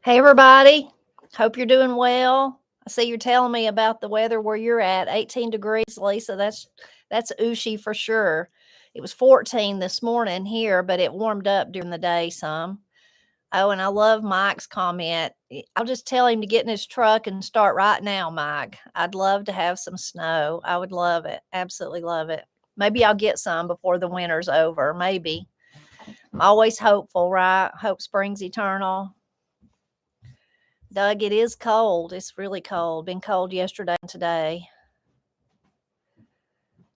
Hey, everybody. Hope you're doing well. I see you're telling me about the weather where you're at. 18 degrees, Lisa. That's Ushi for sure. It was 14 this morning here, but it warmed up during the day some. Oh, and I love Mike's comment. I'll just tell him to get in his truck and start right now, Mike. I'd love to have some snow. I would love it. Absolutely love it. Maybe I'll get some before the winter's over. Maybe. I'm always hopeful, right? Hope springs eternal. Doug, it is cold. It's really cold. Been cold yesterday and today.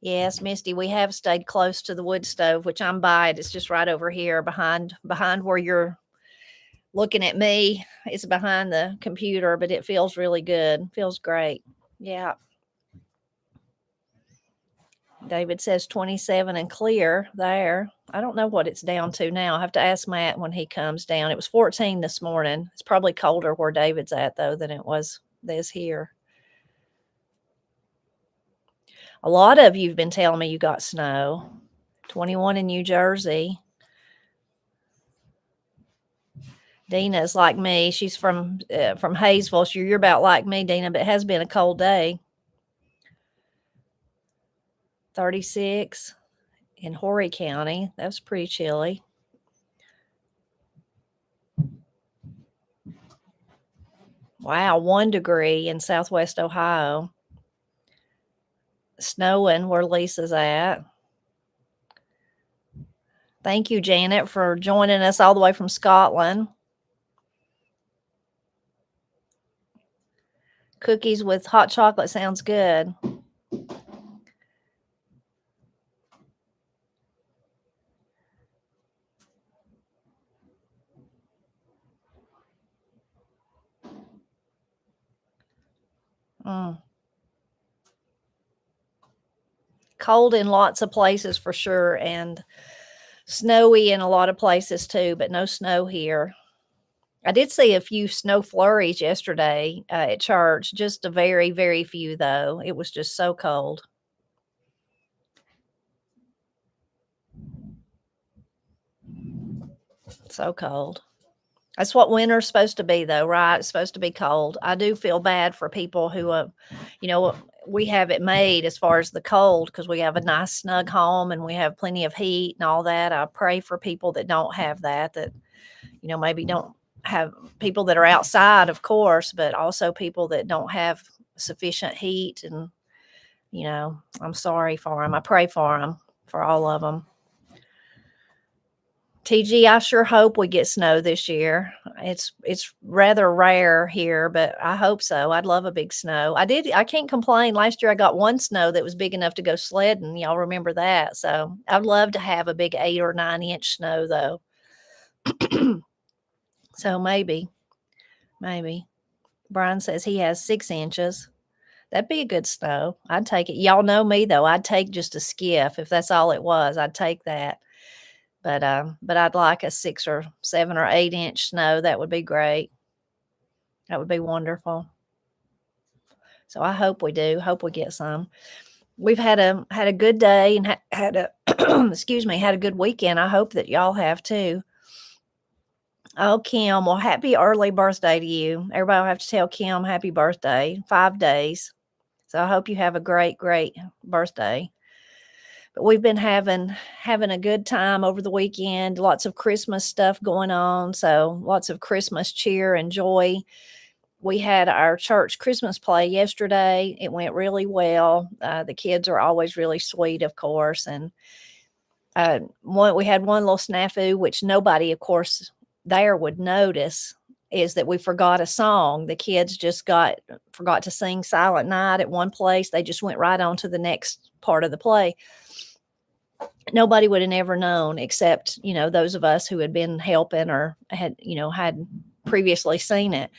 Yes, Misty, we have stayed close to the wood stove, which I'm by it. It's just right over here behind where you're looking at me. It's behind the computer, but it feels really good. Feels great. Yeah. David says 27 and clear there. I don't know what it's down to now. I have to ask Matt when he comes down. It was 14 this morning. It's probably colder where David's at, though, than it was this here. A lot of you've been telling me you got snow. 21 in New Jersey. Dina's like me. She's from Hayesville. So you're about like me, Dina, but it has been a cold day. 36 in Horry County. That was pretty chilly. Wow, 1 degree in Southwest Ohio. Snowing where Lisa's at. Thank you, Janet, for joining us all the way from Scotland. Cookies with hot chocolate sounds good. Cold in lots of places for sure, and snowy in a lot of places too, but no snow here. I did see a few snow flurries yesterday at church, just a very, very few though. It was just so cold. So cold. That's what winter's supposed to be, though, right? It's supposed to be cold. I do feel bad for people who, we have it made as far as the cold because we have a nice snug home and we have plenty of heat and all that. I pray for people that don't have that, maybe don't have people that are outside, of course, but also people that don't have sufficient heat. And, I'm sorry for them. I pray for them, for all of them. TG, I sure hope we get snow this year. It's rather rare here, but I hope so. I'd love a big snow. I can't complain. Last year I got one snow that was big enough to go sledding. Y'all remember that? So I'd love to have a big 8 or 9 inch snow though. So maybe. Brian says he has 6 inches. That'd be a good snow. I'd take it. Y'all know me though. I'd take just a skiff if that's all it was. I'd take that. But I'd like a 6 or 7 or 8 inch snow. That would be great. That would be wonderful. So I hope we do. Hope we get some. We've had a good day and had a had a good weekend. I hope that y'all have too. Oh, Kim, well, happy early birthday to you. Everybody will have to tell Kim happy birthday. 5 days. So I hope you have a great, great birthday. But we've been having a good time over the weekend. Lots of Christmas stuff going on. So lots of Christmas cheer and joy. We had our church Christmas play yesterday. It went really well. The kids are always really sweet, of course. And we had one little snafu, which nobody, of course, there would notice, is that we forgot a song. The kids just forgot to sing Silent Night at one place. They just went right on to the next part of the play. Nobody would have never known except, those of us who had been helping or had previously seen it.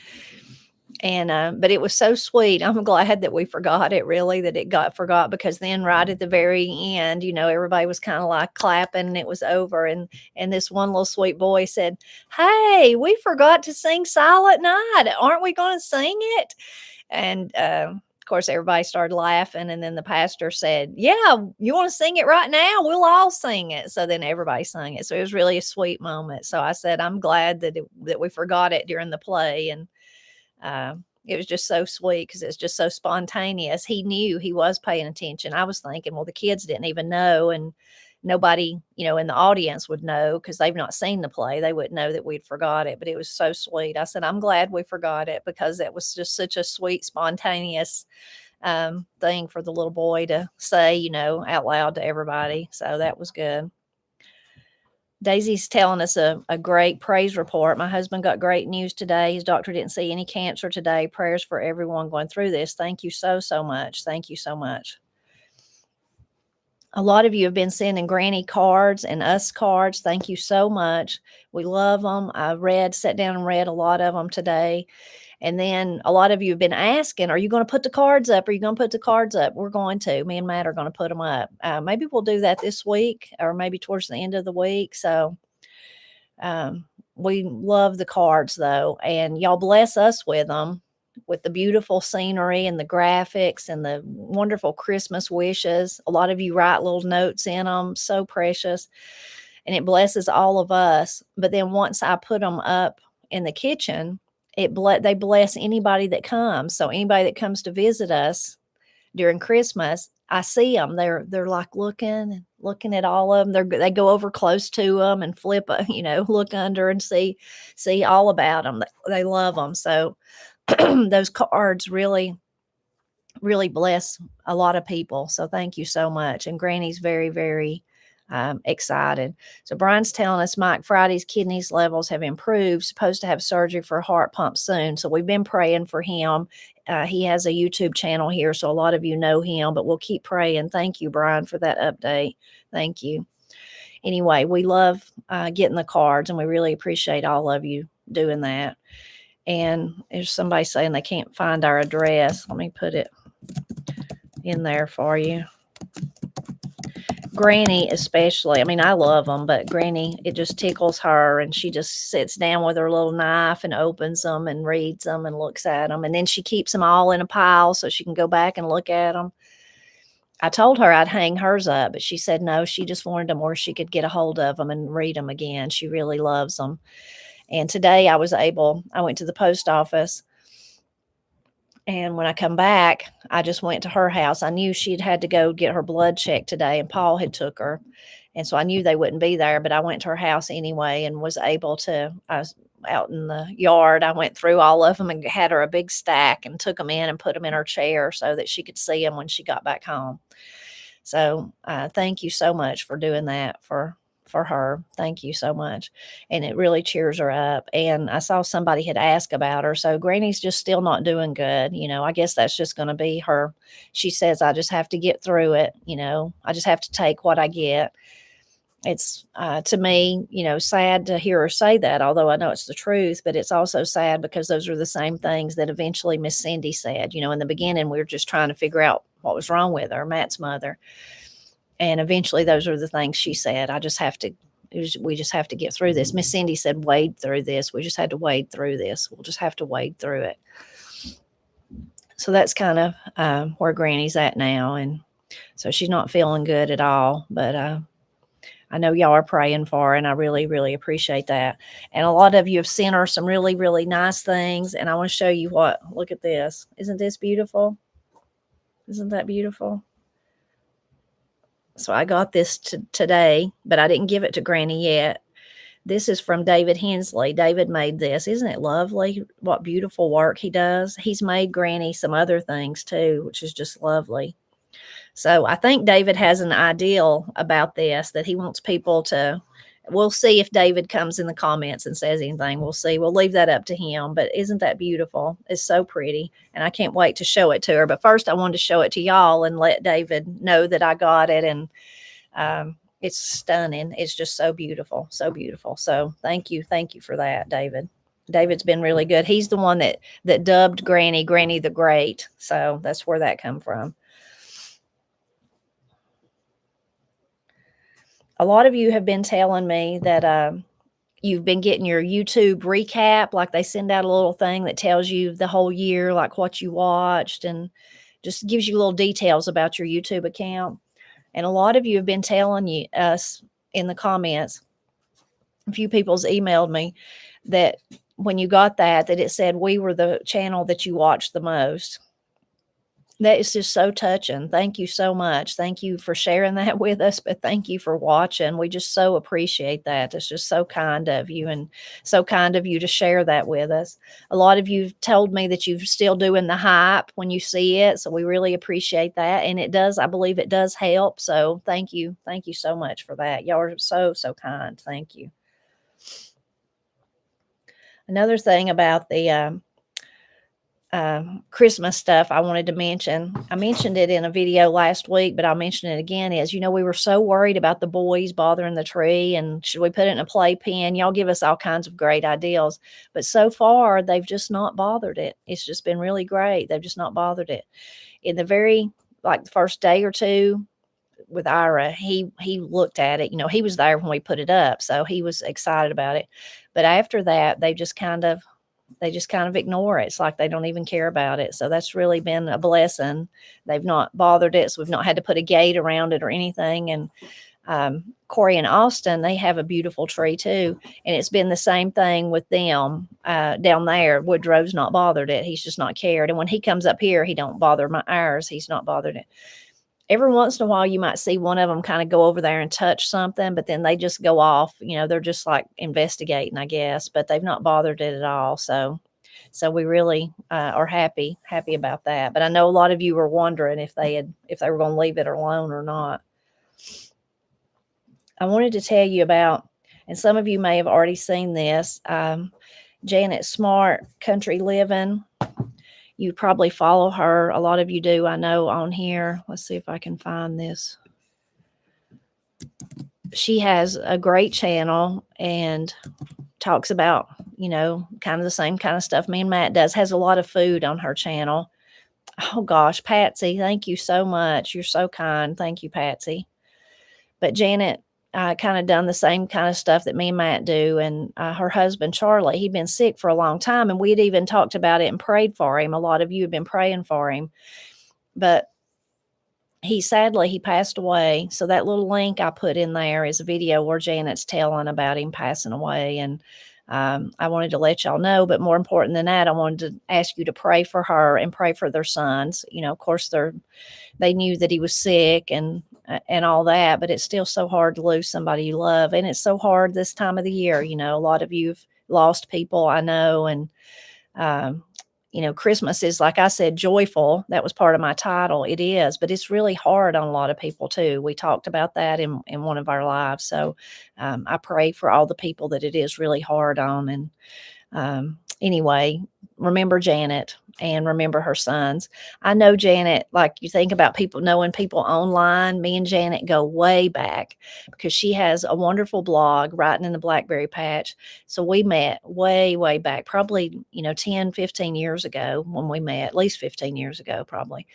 And, but it was so sweet. I'm glad that we forgot it, really, that it got forgot, because then right at the very end, everybody was kind of like clapping and it was over. And this one little sweet boy said, "Hey, we forgot to sing Silent Night. Aren't we going to sing it?" And, of course, everybody started laughing, and then the pastor said, "Yeah, you wanna sing it right now? We'll all sing it." So then everybody sang it. So it was really a sweet moment. So I said, "I'm glad that we forgot it during the play," and, it was just so sweet because it's just so spontaneous. He knew he was paying attention. I was thinking, well, the kids didn't even know, and nobody, in the audience would know because they've not seen the play. They wouldn't know that we'd forgot it, but it was so sweet. I said, I'm glad we forgot it because it was just such a sweet, spontaneous thing for the little boy to say, out loud to everybody. So that was good. Daisy's telling us a great praise report. My husband got great news today. His doctor didn't see any cancer today. Prayers for everyone going through this. Thank you so, so much. Thank you so much. A lot of you have been sending Granny cards and us cards. Thank you so much. We love them. Sat down and read a lot of them today. And then a lot of you have been asking, are you going to put the cards up? Are you going to put the cards up? We're going to. Me and Matt are going to put them up. Maybe we'll do that this week or maybe towards the end of the week. So we love the cards, though. And y'all bless us with them, with the beautiful scenery and the graphics and the wonderful Christmas wishes. A lot of you write little notes in them. So precious. And it blesses all of us. But then once I put them up in the kitchen, they bless anybody that comes. So anybody that comes to visit us during Christmas, I see them. They're like looking at all of them. They go over close to them and flip, look under and see all about them. They love them. So those cards really, really bless a lot of people. So thank you so much. And Granny's very, very excited. So Brian's telling us Mike Friday's kidneys levels have improved, supposed to have surgery for a heart pump soon. So we've been praying for him. He has a YouTube channel here, so a lot of you know him, but we'll keep praying. Thank you, Brian, for that update. Thank you. Anyway, we love getting the cards, and we really appreciate all of you doing that. And there's somebody saying they can't find our address. Let me put it in there for you. Granny especially, I mean, I love them, but Granny, it just tickles her, and she just sits down with her little knife and opens them and reads them and looks at them, and then she keeps them all in a pile so she can go back and look at them. I told her I'd hang hers up, but she said no, she just wanted them where she could get a hold of them and read them again. She really loves them. And today I went to the post office, and when I come back, I just went to her house. I knew she'd had to go get her blood checked today, and Paul had took her. And so I knew they wouldn't be there, but I went to her house anyway and was able to, I was out in the yard. I went through all of them and had her a big stack and took them in and put them in her chair so that she could see them when she got back home. So thank you so much for doing that for her. Thank you so much. And it really cheers her up. And I saw somebody had asked about her. So Granny's just still not doing good. I guess that's just going to be her. She says, I just have to get through it. I just have to take what I get. It's to me, sad to hear her say that, although I know it's the truth, but it's also sad because those are the same things that eventually Miss Cindy said. In the beginning, we were just trying to figure out what was wrong with her, Matt's mother. And eventually those are the things she said. We just have to get through this. Miss Cindy said, wade through this. We just had to wade through this. We'll just have to wade through it. So that's kind of where Granny's at now. And so she's not feeling good at all, but I know y'all are praying for her, and I really, really appreciate that. And a lot of you have sent her some really, really nice things. And I want to show you look at this. Isn't this beautiful? Isn't that beautiful? So I got this today, but I didn't give it to Granny yet. This is from David Hensley. David made this. Isn't it lovely? What beautiful work he does. He's made Granny some other things too, which is just lovely. So I think David has an ideal about this that he wants people to. We'll see if David comes in the comments and says anything. We'll see. We'll leave that up to him. But isn't that beautiful? It's so pretty. And I can't wait to show it to her. But first, I wanted to show it to y'all and let David know that I got it. And it's stunning. It's just so beautiful. So beautiful. So thank you. Thank you for that, David. David's been really good. He's the one that dubbed Granny the Great. So that's where that come from. A lot of you have been telling me that you've been getting your YouTube recap, like they send out a little thing that tells you the whole year, like what you watched. And just gives you little details about your YouTube account. And a lot of you have been telling us in the comments, a few people's emailed me that when you got that it said we were the channel that you watched the most. That is just so touching. Thank you so much. Thank you for sharing that with us, but thank you for watching. We just so appreciate that. It's just so kind of you, and so kind of you to share that with us. A lot of you told me that you're still doing the hype when you see it, so we really appreciate that, and it does, I believe it does help, so thank you. Thank you so much for that. Y'all are so, so kind. Thank you. Another thing about the Christmas stuff I wanted to mention. I mentioned it in a video last week, but I'll mention it again is, we were so worried about the boys bothering the tree and should we put it in a playpen? Y'all give us all kinds of great ideas, but so far they've just not bothered it. It's just been really great. They've just not bothered it. In the the first day or two with Ira, he looked at it, he was there when we put it up, so he was excited about it. But after that, they just kind of ignore it. It's like they don't even care about it. So that's really been a blessing. They've not bothered it. So we've not had to put a gate around it or anything. And Corey and Austin, they have a beautiful tree too. And it's been the same thing with them down there. Woodrow's not bothered it. He's just not cared. And when he comes up here, he don't bother ours. He's not bothered it. Every once in a while, you might see one of them kind of go over there and touch something, but then they just go off. They're just like investigating, I guess, but they've not bothered it at all. So we really are happy about that. But I know a lot of you were wondering if they were going to leave it alone or not. I wanted to tell you about, and some of you may have already seen this, Janet Smart, Country Living. You probably follow her. A lot of you do, I know, on here. Let's see if I can find this. She has a great channel and talks about, kind of the same kind of stuff me and Matt does. Has a lot of food on her channel. Oh, gosh, Patsy, thank you so much. You're so kind. Thank you, Patsy. But Janet kind of done the same kind of stuff that me and Matt do. And her husband, Charlie, he'd been sick for a long time. And we had even talked about it and prayed for him. A lot of you have been praying for him. But he passed away. So that little link I put in there is a video where Janet's telling about him passing away. And I wanted to let y'all know. But more important than that, I wanted to ask you to pray for her and pray for their sons. Of course, they knew that he was sick and all that, but it's still so hard to lose somebody you love. And it's so hard this time of the year. A lot of you've lost people, I know. And, Christmas is, like I said, joyful. That was part of my title. It is, but it's really hard on a lot of people too. We talked about that in one of our lives. So I pray for all the people that it is really hard on. And anyway, remember Janet and remember her sons. I know Janet, like you think about people, knowing people online, me and Janet go way back because she has a wonderful blog, Writing in the Blackberry Patch. So we met way, way back, probably, 10, 15 years ago when we met, at least 15 years ago, probably.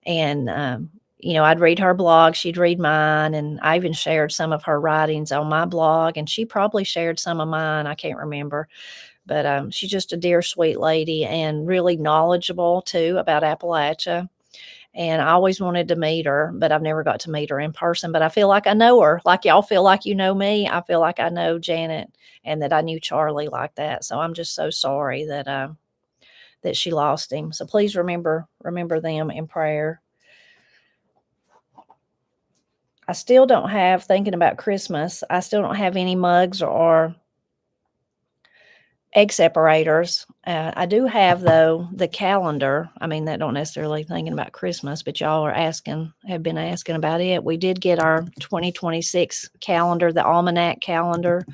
And, I'd read her blog, she'd read mine, and I even shared some of her writings on my blog, and she probably shared some of mine. I can't remember. But she's just a dear, sweet lady and really knowledgeable, too, about Appalachia. And I always wanted to meet her, but I've never got to meet her in person. But I feel like I know her. Like y'all feel like you know me. I feel like I know Janet and that I knew Charlie like that. So I'm just so sorry that she lost him. So please remember them in prayer. I still don't have, thinking about Christmas, I still don't have any mugs or egg separators. I do have, though, the calendar. I mean, that don't necessarily thinking about Christmas, but y'all have been asking about it. We did get our 2026 calendar, the almanac calendar.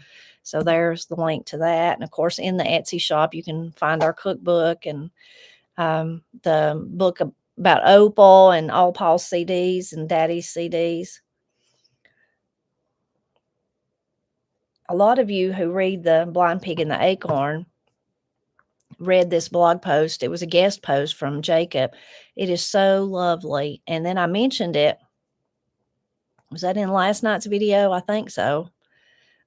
So there's the link to that. And of course, in the Etsy shop, you can find our cookbook and the book about Opal and all Paul's CDs and Daddy's CDs. A lot of you who read the Blind Pig and the Acorn read this blog post. It was a guest post from Jacob. It is so lovely. And then I mentioned it. Was that in last night's video? I think so.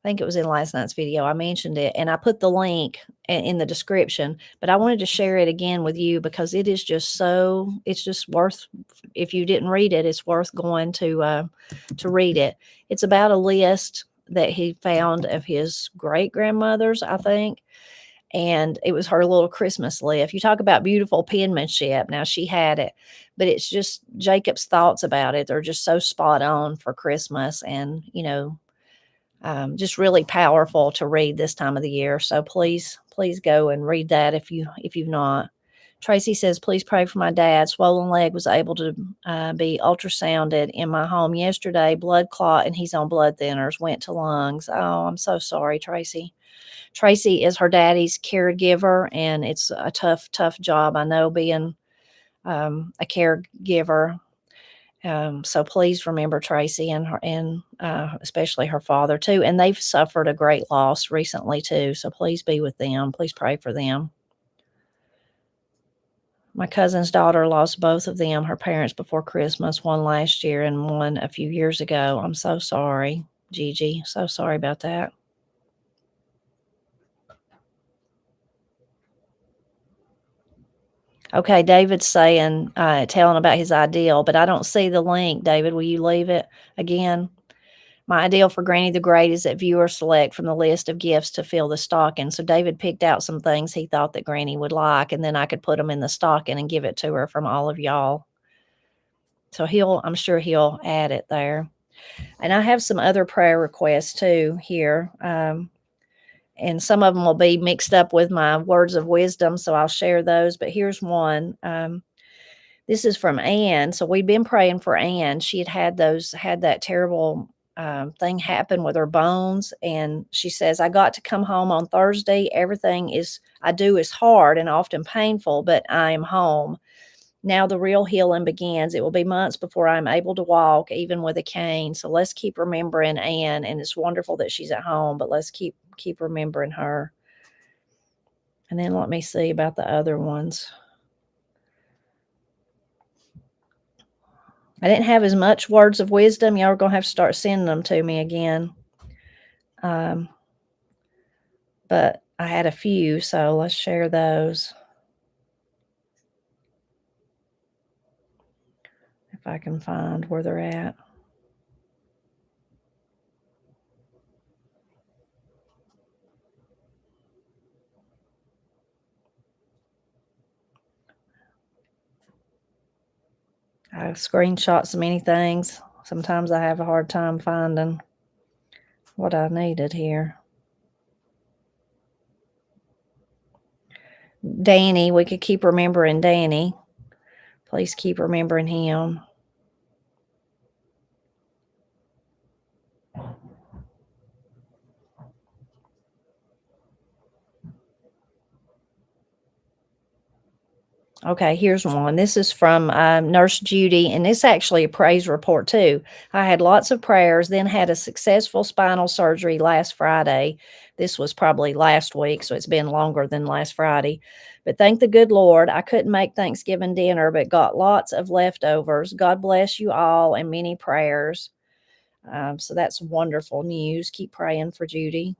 I think it was in last night's video. I mentioned it and I put the link in the description, but I wanted to share it again with you because it is just so, it's just worth, if you didn't read it, it's worth going to read it. It's about a list that he found of his great grandmothers, I think. And it was her little Christmas list. You talk about beautiful penmanship. Now she had it, but it's just Jacob's thoughts about it. They're just so spot on for Christmas, and just really powerful to read this time of the year. So please go and read that if you've not. Tracy says, please pray for my dad. Swollen leg, was able to be ultrasounded in my home yesterday. Blood clot, and he's on blood thinners. Went to lungs. Oh, I'm so sorry, Tracy. Tracy is her daddy's caregiver, and it's a tough job. I know, being a caregiver. So please remember Tracy and her, and especially her father too. And they've suffered a great loss recently too. So please be with them. Please pray for them. My cousin's daughter lost both of them, her parents, before Christmas, one last year and one a few years ago. I'm so sorry, Gigi. So sorry about that. Okay, David's saying, telling about his ideal, but I don't see the link. David, will you leave it again? My ideal for Granny the Great is that viewers select from the list of gifts to fill the stocking. So David picked out some things he thought that Granny would like, and then I could put them in the stocking and give it to her from all of y'all. So I'm sure he'll add it there. And I have some other prayer requests too here. And some of them will be mixed up with my words of wisdom, so I'll share those. But here's one. This is from Ann. So we've been praying for Ann. She had that terrible thing happen with her bones, and she says, I got to come home on Thursday. Everything I do is hard and often painful, but I am home. Now the real healing begins. It will be months before I'm able to walk, even with a cane. So let's keep remembering Ann, and it's wonderful that she's at home, but let's keep remembering her. And then let me see about the other ones. I didn't have as much words of wisdom. Y'all are going to have to start sending them to me again. But I had a few, so let's share those. If I can find where they're at. I've screenshot so many things. Sometimes I have a hard time finding what I needed here. Danny, we could keep remembering Danny. Please keep remembering him. Okay, here's one. This is from Nurse Judy, and it's actually a praise report too. I had lots of prayers, then had a successful spinal surgery last Friday. This was probably last week, so it's been longer than last Friday. But thank the good Lord, I couldn't make Thanksgiving dinner, but got lots of leftovers. God bless you all, and many prayers. So that's wonderful news. Keep praying for Judy.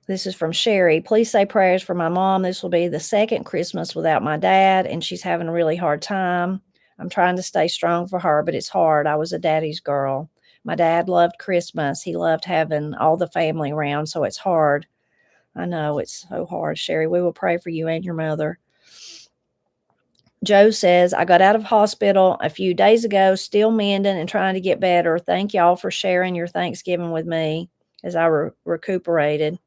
This is from Sherry. Please say prayers for my mom. This will be the second Christmas without my dad, and she's having a really hard time. I'm trying to stay strong for her, but it's hard. I was a daddy's girl. My dad loved Christmas. He loved having all the family around, so it's hard. I know it's so hard, Sherry. We will pray for you and your mother. Joe says, I got out of hospital a few days ago, still mending and trying to get better. Thank y'all for sharing your Thanksgiving with me as I recuperated.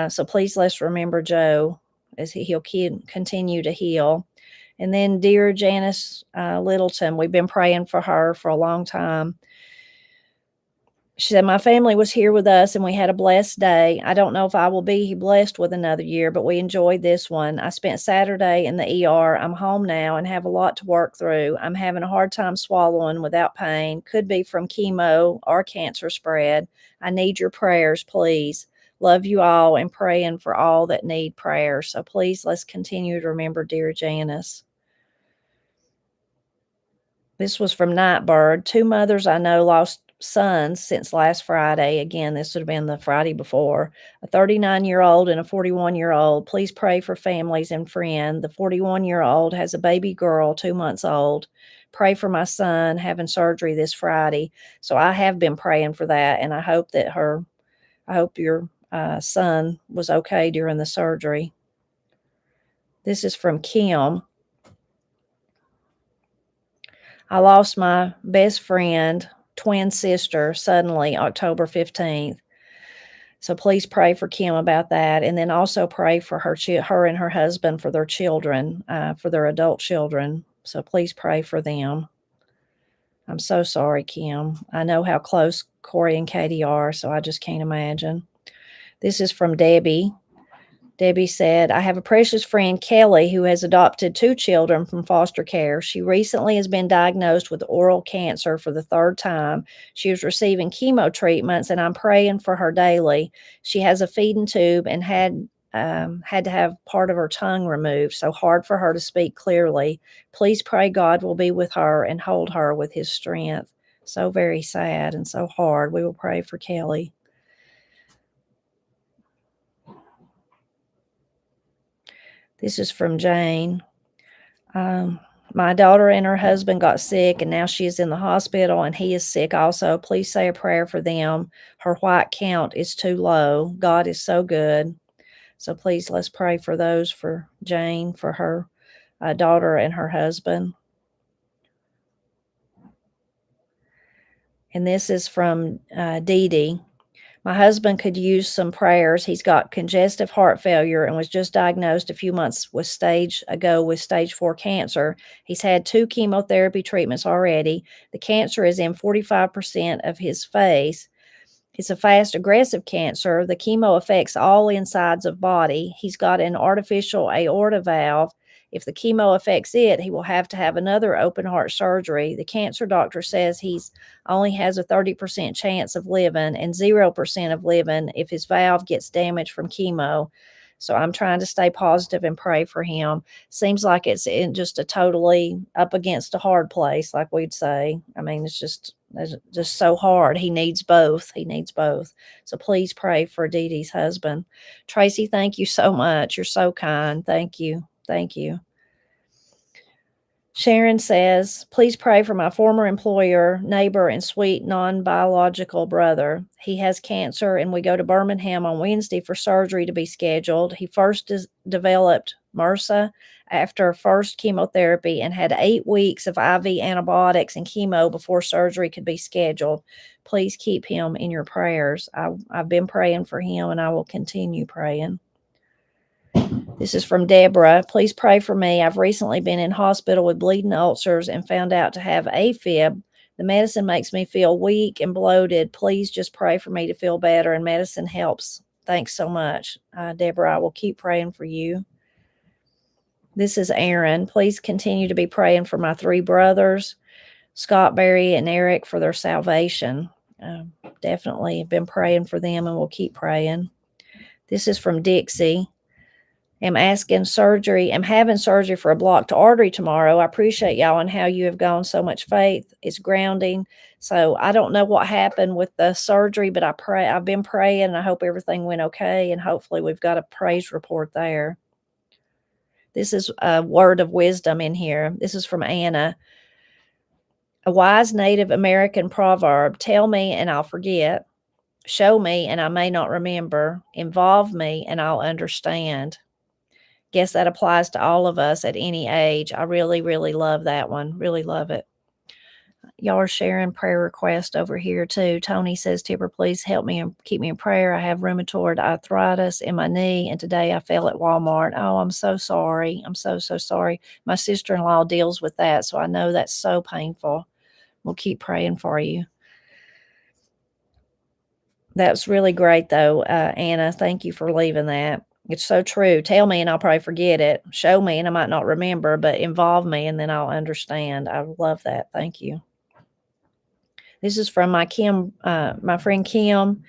So please let's remember Joe as he'll continue to heal. And then dear Janice Littleton, we've been praying for her for a long time. She said, my family was here with us and we had a blessed day. I don't know if I will be blessed with another year, but we enjoyed this one. I spent Saturday in the ER. I'm home now and have a lot to work through. I'm having a hard time swallowing without pain. Could be from chemo or cancer spread. I need your prayers, please. Love you all and praying for all that need prayer. So please let's continue to remember dear Janice. This was from Nightbird. Two mothers I know lost sons since last Friday. Again, this would have been the Friday before. A 39-year-old and a 41-year-old. Please pray for families and friends. The 41-year-old has a baby girl, 2 months old. Pray for my son having surgery this Friday. So I have been praying for that, and I hope your son was okay during the surgery. This is from Kim. I lost my best friend, twin sister, suddenly October 15th. So please pray for Kim about that. And then also pray for her and her husband, for their children, for their adult children. So please pray for them. I'm so sorry, Kim. I know how close Corey and Katie are, so I just can't imagine. This is from Debbie. Debbie said, I have a precious friend, Kelly, who has adopted 2 children from foster care. She recently has been diagnosed with oral cancer for the 3rd time. She is receiving chemo treatments, and I'm praying for her daily. She has a feeding tube and had to have part of her tongue removed, so hard for her to speak clearly. Please pray God will be with her and hold her with his strength. So very sad and so hard. We will pray for Kelly. This is from Jane. My daughter and her husband got sick, and now she is in the hospital, and he is sick also. Please say a prayer for them. Her white count is too low. God is so good. So please, let's pray for those, for Jane, for her daughter and her husband. And this is from Dee Dee. My husband could use some prayers. He's got congestive heart failure and was just diagnosed a few months with stage 4 cancer. He's had 2 chemotherapy treatments already. The cancer is in 45% of his face. It's a fast, aggressive cancer. The chemo affects all insides of body. He's got an artificial aorta valve. If the chemo affects it, he will have to have another open heart surgery. The cancer doctor says he's only has a 30% chance of living and 0% of living if his valve gets damaged from chemo. So I'm trying to stay positive and pray for him. Seems like it's in just a totally up against a hard place, like we'd say. I mean, it's just so hard. He needs both. He needs both. So please pray for Dee Dee's husband. Tracy, thank you so much. You're so kind. Thank you. Thank you. Sharon says, please pray for my former employer, neighbor, and sweet non-biological brother. He has cancer, and we go to Birmingham on Wednesday for surgery to be scheduled. He first developed MRSA after first chemotherapy and had 8 weeks of IV antibiotics and chemo before surgery could be scheduled. Please keep him in your prayers. I've been praying for him, and I will continue praying. This is from Deborah. Please pray for me. I've recently been in hospital with bleeding ulcers and found out to have AFib. The medicine makes me feel weak and bloated. Please just pray for me to feel better, and medicine helps. Thanks so much, Deborah. I will keep praying for you. This is Aaron. Please continue to be praying for my 3 brothers, Scott, Barry, and Eric, for their salvation. Definitely been praying for them, and we'll keep praying. This is from Dixie. I'm having surgery for a blocked artery tomorrow. I appreciate y'all and how you have gone so much faith. It's grounding. So I don't know what happened with the surgery, but I've been praying, and I hope everything went okay. And hopefully we've got a praise report there. This is a word of wisdom in here. This is from Anna. A wise Native American proverb: tell me and I'll forget. Show me and I may not remember. Involve me and I'll understand. Guess that applies to all of us at any age. I really, really love that one. Really love it. Y'all are sharing prayer requests over here too. Tony says, Tipper, please help me and keep me in prayer. I have rheumatoid arthritis in my knee, and today I fell at Walmart. Oh, I'm so sorry. I'm so, so sorry. My sister-in-law deals with that, so I know that's so painful. We'll keep praying for you. That's really great, though, Anna. Thank you for leaving that. It's so true. Tell me and I'll probably forget it. Show me and I might not remember, but involve me and then I'll understand. I love that. Thank you. This is from my friend Kim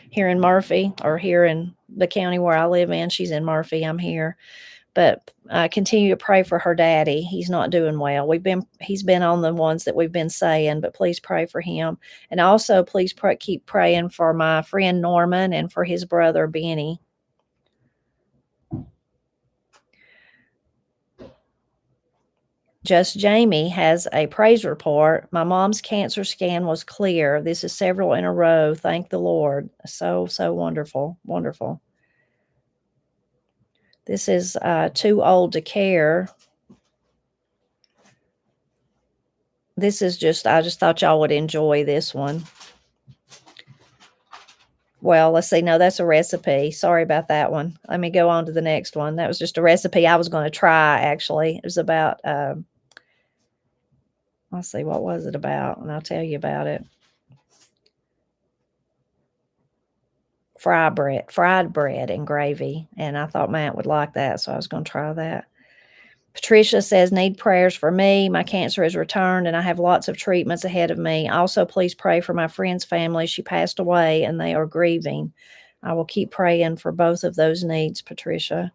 here in Murphy, or here in the county where I live in. She's in Murphy. I'm here. But continue to pray for her daddy. He's not doing well. He's been on the ones that we've been saying, but please pray for him. And also please keep praying for my friend Norman and for his brother Benny. Just Jamie has a praise report. My mom's cancer scan was clear. This is several in a row. Thank the Lord. So wonderful. Wonderful. This is Too Old to Care. This is I just thought y'all would enjoy this one. Well, let's see. No, that's a recipe. Sorry about that one. Let me go on to the next one. That was just a recipe I was going to try, actually. It was about, let's see, what was it about? And I'll tell you about it. Fried bread and gravy. And I thought Matt would like that, so I was going to try that. Patricia says, need prayers for me. My cancer has returned and I have lots of treatments ahead of me. Also, please pray for my friend's family. She passed away and they are grieving. I will keep praying for both of those needs, Patricia.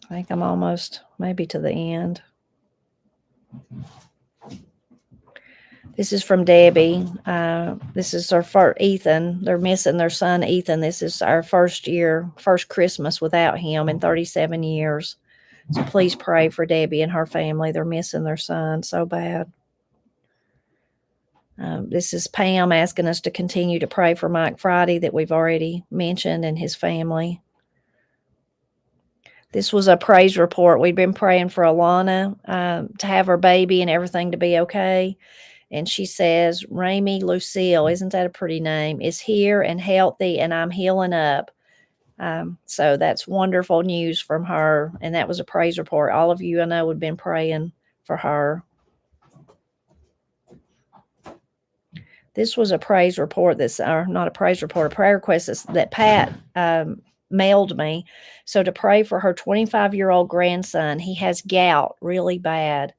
I think I'm almost maybe to the end. This is from Debbie. This is for Ethan. They're missing their son, Ethan. This is our first Christmas without him in 37 years. So please pray for Debbie and her family. They're missing their son so bad. This is Pam asking us to continue to pray for Mike Friday that we've already mentioned and his family. This was a praise report. We'd been praying for Alana to have her baby and everything to be okay. And she says, Ramey Lucille, isn't that a pretty name, is here and healthy, and I'm healing up. So that's wonderful news from her. And that was a praise report. All of you I know have been praying for her. This was a praise report not a praise report, a prayer request that Pat mailed me. So to pray for her 25-year-old grandson. He has gout really bad.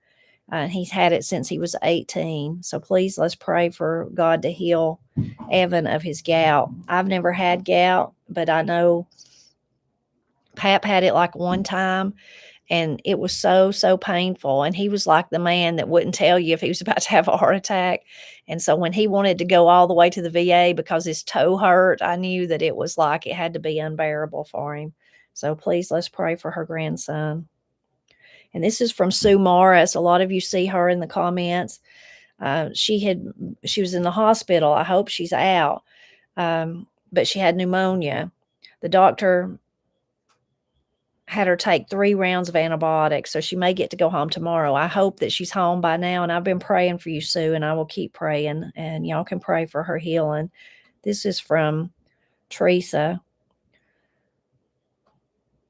And he's had it since he was 18. So please, let's pray for God to heal Evan of his gout. I've never had gout, but I know Pap had it like one time, and it was so painful. And he was like the man that wouldn't tell you if he was about to have a heart attack. And so when he wanted to go all the way to the VA because his toe hurt, I knew that it was like it had to be unbearable for him. So please, let's pray for her grandson. And this is from Sue Morris. A lot of you see her in the comments. She was in the hospital. I hope she's out. But she had pneumonia. The doctor had her take 3 rounds of antibiotics, so she may get to go home tomorrow. I hope that she's home by now, and I've been praying for you, Sue, and I will keep praying, and y'all can pray for her healing. This is from Teresa.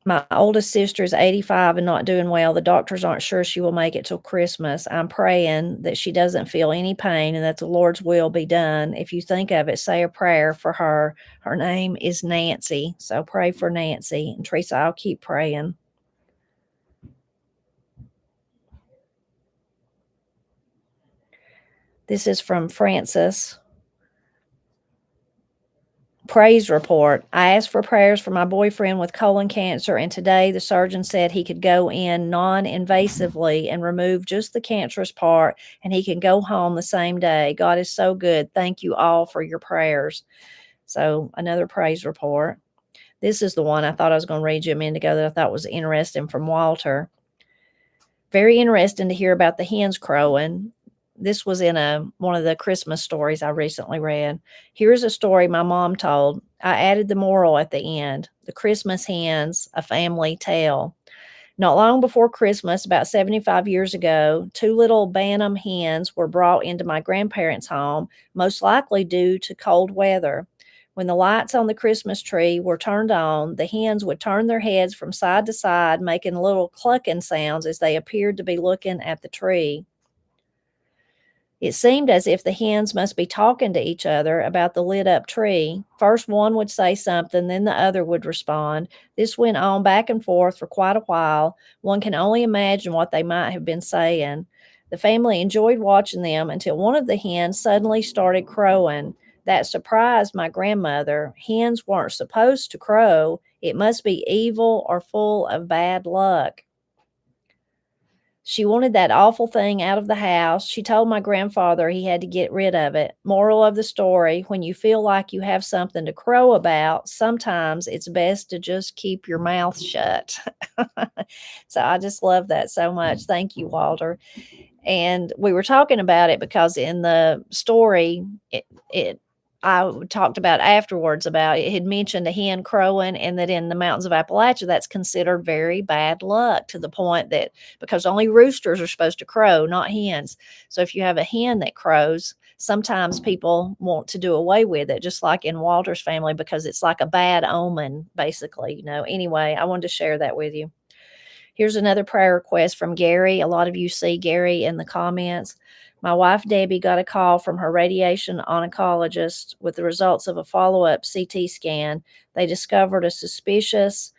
My oldest sister is 85 and not doing well. The doctors aren't sure she will make it till Christmas. I'm praying that she doesn't feel any pain and that the Lord's will be done. If you think of it, say a prayer for her. Her name is Nancy. So pray for Nancy. And Teresa, I'll keep praying. This is from Francis. Praise report. I asked for prayers for my boyfriend with colon cancer, and today the surgeon said he could go in non-invasively and remove just the cancerous part, and he can go home the same day. God is so good. Thank you all for your prayers. So another praise report. This is the one I thought I was going to read you a minute ago that I thought was interesting, from Walter. Very interesting to hear about the hens crowing. This was in one of the Christmas stories I recently read. Here's a story my mom told. I added the moral at the end. The Christmas hens, a family tale. Not long before Christmas, about 75 years ago, 2 little Bantam hens were brought into my grandparents' home, most likely due to cold weather. When the lights on the Christmas tree were turned on, the hens would turn their heads from side to side, making little clucking sounds as they appeared to be looking at the tree. It seemed as if the hens must be talking to each other about the lit-up tree. First one would say something, then the other would respond. This went on back and forth for quite a while. One can only imagine what they might have been saying. The family enjoyed watching them until one of the hens suddenly started crowing. That surprised my grandmother. Hens weren't supposed to crow. It must be evil or full of bad luck. She wanted that awful thing out of the house. She told my grandfather he had to get rid of it. Moral of the story, when you feel like you have something to crow about, sometimes it's best to just keep your mouth shut. So I just love that so much. Thank you, Walter. And we were talking about it because in the story, it I talked about afterwards about it had mentioned a hen crowing, and that in the mountains of Appalachia, that's considered very bad luck, to the point that because only roosters are supposed to crow, not hens. So if you have a hen that crows, sometimes people want to do away with it, just like in Walter's family, because it's like a bad omen, basically. Anyway, I wanted to share that with you. Here's another prayer request from Gary. A lot of you see Gary in the comments. My wife, Debbie, got a call from her radiation oncologist with the results of a follow-up CT scan. They discovered a suspicious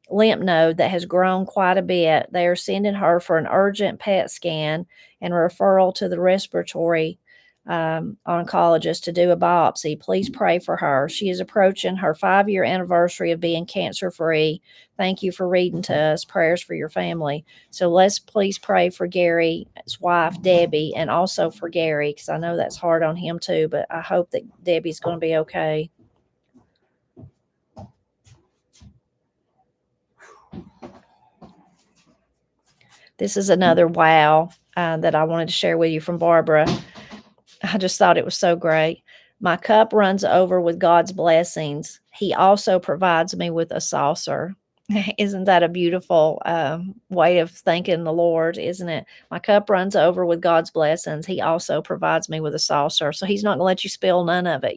lymph node that has grown quite a bit. They are sending her for an urgent PET scan and a referral to the respiratory oncologist to do a biopsy. Please pray for her. She is approaching her 5-year anniversary of being cancer-free. Thank you for reading to us. Prayers for your family. So let's please pray for Gary's wife, Debbie, and also for Gary, because I know that's hard on him too, but I hope that Debbie's going to be okay. This is another wow that I wanted to share with you from Barbara. I just thought it was so great. My cup runs over with God's blessings. He also provides me with a saucer. Isn't that a beautiful way of thanking the Lord, isn't it? My cup runs over with God's blessings. He also provides me with a saucer. So he's not going to let you spill none of it,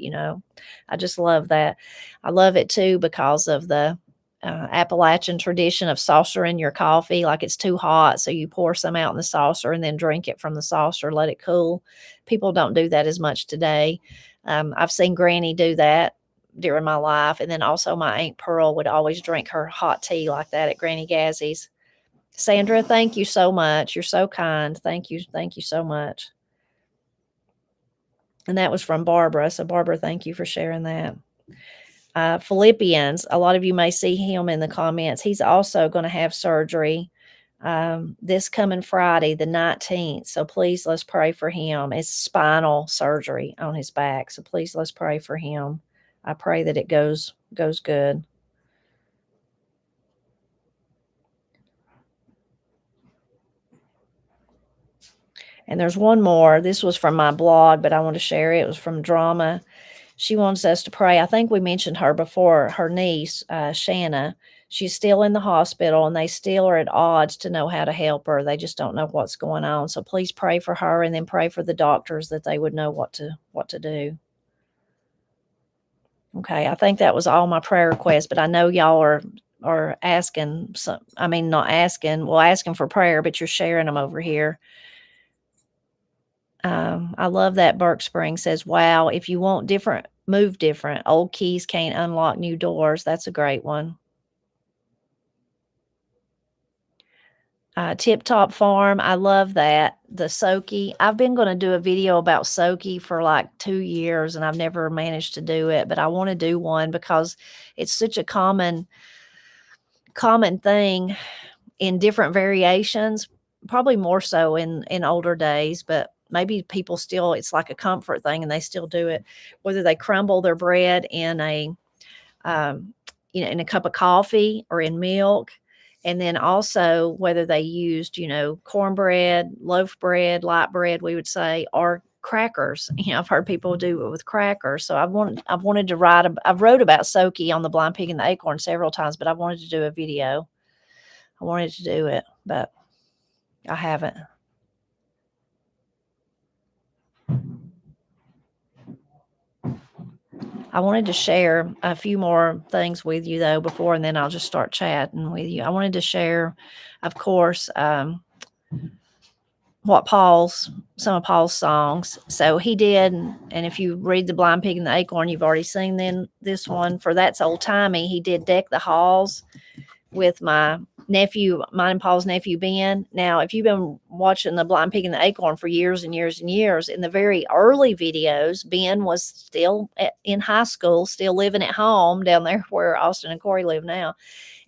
I just love that. I love it too because of the Appalachian tradition of saucering your coffee, like it's too hot, so you pour some out in the saucer and then drink it from the saucer, let it cool. People don't do that as much today. I've seen Granny do that during my life, and then also my Aunt Pearl would always drink her hot tea like that at Granny Gazzy's. Sandra, thank you so much. You're so kind. Thank you so much. And that was from Barbara. So Barbara, thank you for sharing that. Philippians, a lot of you may see him in the comments. He's also going to have surgery this coming Friday, the 19th. So please, let's pray for him. It's spinal surgery on his back. So please, let's pray for him. I pray that it goes good. And there's one more. This was from my blog, but I want to share it. It was from Drama. She wants us to pray. I think we mentioned her before, her niece, Shanna. She's still in the hospital, and they still are at odds to know how to help her. They just don't know what's going on. So please pray for her, and then pray for the doctors that they would know what to do. Okay, I think that was all my prayer requests, but I know y'all are asking some, not asking, well, asking for prayer, but you're sharing them over here. I love that. Burke Spring says, wow, if you want different, move different. Old keys can't unlock new doors. That's a great one. Tip Top Farm, I love that. The Soaky. I've been going to do a video about Soaky for like 2 years, and I've never managed to do it, but I want to do one because it's such a common thing in different variations, probably more so in older days, but maybe people still, it's like a comfort thing and they still do it, whether they crumble their bread in a in a cup of coffee or in milk. And then also whether they used, cornbread, loaf bread, light bread, we would say, or crackers. I've heard people do it with crackers. So I've wanted to I've wrote about Soaky on the Blind Pig and the Acorn several times, but I wanted to do a video. I wanted to do it, but I haven't. I wanted to share a few more things with you though before, and then I'll just start chatting with you. I wanted to share, of course, some of Paul's songs. So he did, and if you read The Blind Pig and the Acorn, you've already seen this one. For That's Old Timey, he did Deck the Halls with my nephew, mine and Paul's nephew, Ben. Now, if you've been watching The Blind Pig and the Acorn for years and years and years, in the very early videos, Ben was still in high school, still living at home down there where Austin and Corey live now.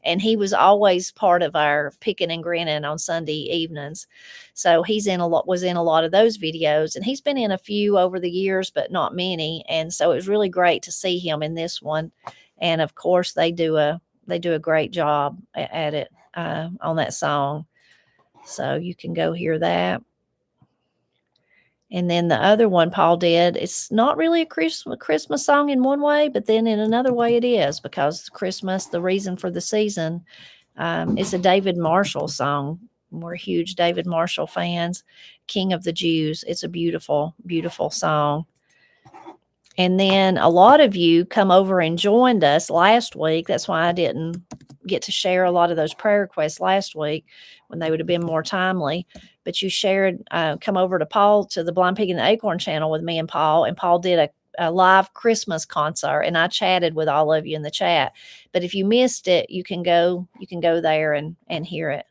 And he was always part of our picking and grinning on Sunday evenings. So was in a lot of those videos, and he's been in a few over the years, but not many. And so it was really great to see him in this one. And of course, they do a great job at it on that song. So you can go hear that. And then the other one Paul did, it's not really a Christmas song in one way, but then in another way it is, because Christmas, the reason for the season, it's a David Marshall song. We're huge David Marshall fans. King of the Jews. It's a beautiful, beautiful song. And then a lot of you come over and joined us last week. That's why I didn't get to share a lot of those prayer requests last week, when they would have been more timely. But you shared, come over to the Blind Pig and the Acorn channel with me and Paul did a live Christmas concert, and I chatted with all of you in the chat. But if you missed it, you can go there and hear it.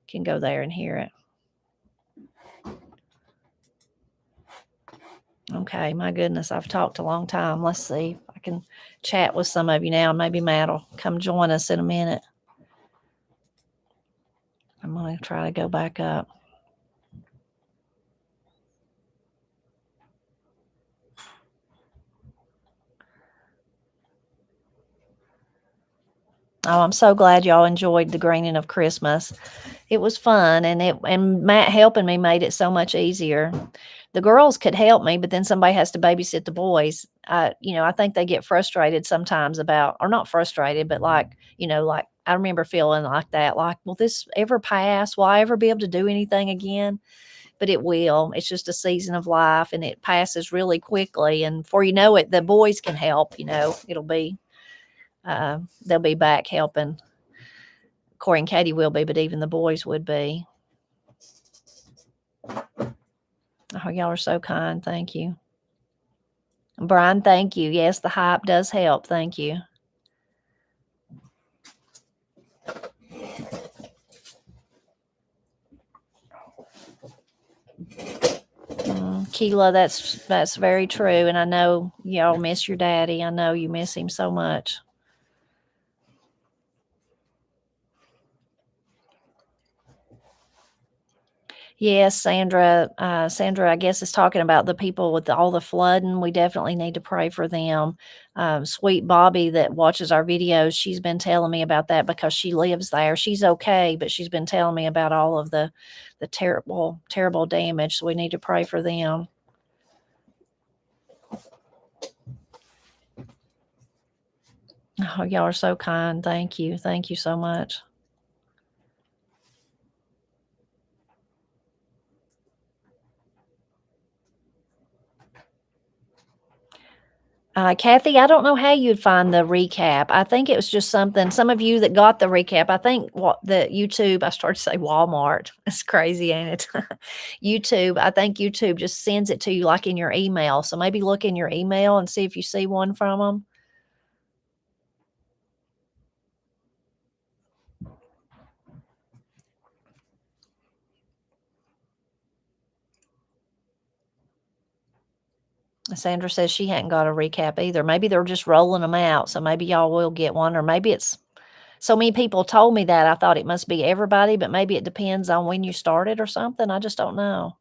You can go there and hear it. Okay, my goodness, I've talked a long time. Let's see if I can chat with some of you now. Maybe Matt will come join us in a minute. I'm going to try to go back up. Oh, I'm so glad y'all enjoyed the greening of Christmas. It was fun, and Matt helping me made it so much easier. The girls could help me, but then somebody has to babysit the boys. I think they get frustrated sometimes or not frustrated, but like I remember feeling like that, like, will this ever pass? Will I ever be able to do anything again? But it will. It's just a season of life, and it passes really quickly. And before you know it, the boys can help. It'll be, they'll be back helping. Corey and Katie will be, but even the boys would be. Oh, y'all are so kind. Thank you. Brian, thank you. Yes, the hype does help. Thank you. Keela, that's very true. And I know y'all miss your daddy. I know you miss him so much. Yes, Sandra, I guess, is talking about the people with all the flooding. We definitely need to pray for them. Sweet Bobby that watches our videos, she's been telling me about that because she lives there. She's okay, but she's been telling me about all of the terrible, terrible damage. So we need to pray for them. Oh, y'all are so kind. Thank you. Thank you so much. Kathy, I don't know how you'd find the recap. I think it was just something, some of you that got the recap, I think the YouTube, I started to say Walmart. It's crazy, ain't it? YouTube, I think YouTube just sends it to you like in your email. So maybe look in your email and see if you see one from them. Sandra says she hadn't got a recap either. Maybe they're just rolling them out. So maybe y'all will get one, or maybe it's so many people told me that I thought it must be everybody, but maybe it depends on when you started or something. I just don't know.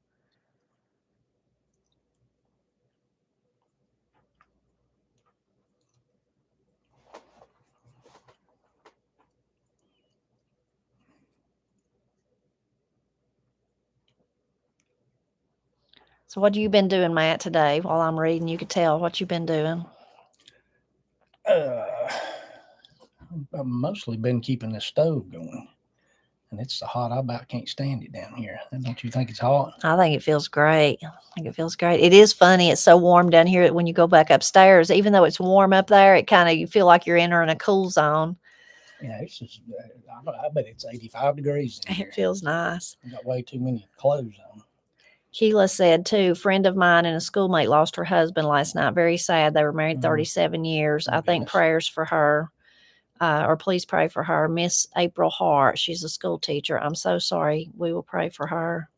So what have you been doing, Matt, today while I'm reading? You could tell what you've been doing. I've mostly been keeping the stove going. And it's so hot, I about can't stand it down here. Don't you think it's hot? I think it feels great. It is funny. It's so warm down here that when you go back upstairs, even though it's warm up there, you feel like you're entering a cool zone. Yeah, it's just, I bet it's 85 degrees in here. It feels nice. I've got way too many clothes on. Keela said, too, friend of mine and a schoolmate lost her husband last night. Very sad. They were married 37 years. I think prayers for her. or please pray for her. Miss April Hart. She's a school teacher. I'm so sorry. We will pray for her.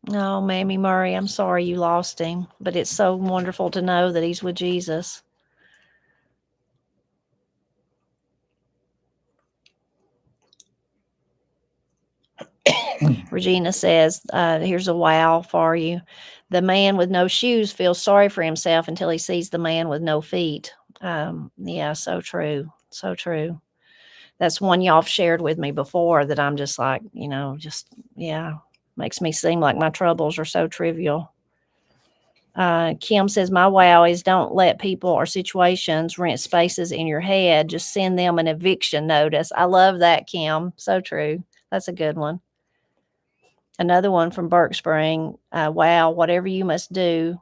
Oh, Mammy Murray, I'm sorry you lost him, but it's so wonderful to know that he's with Jesus. Regina says, here's a wow for you. The man with no shoes feels sorry for himself until he sees the man with no feet. Yeah, so true. So true. That's one y'all have shared with me before that I'm just like, yeah, makes me seem like my troubles are so trivial. Kim says, my wow is don't let people or situations rent spaces in your head. Just send them an eviction notice. I love that, Kim. So true. That's a good one. Another one from Burke Spring. Wow, whatever you must do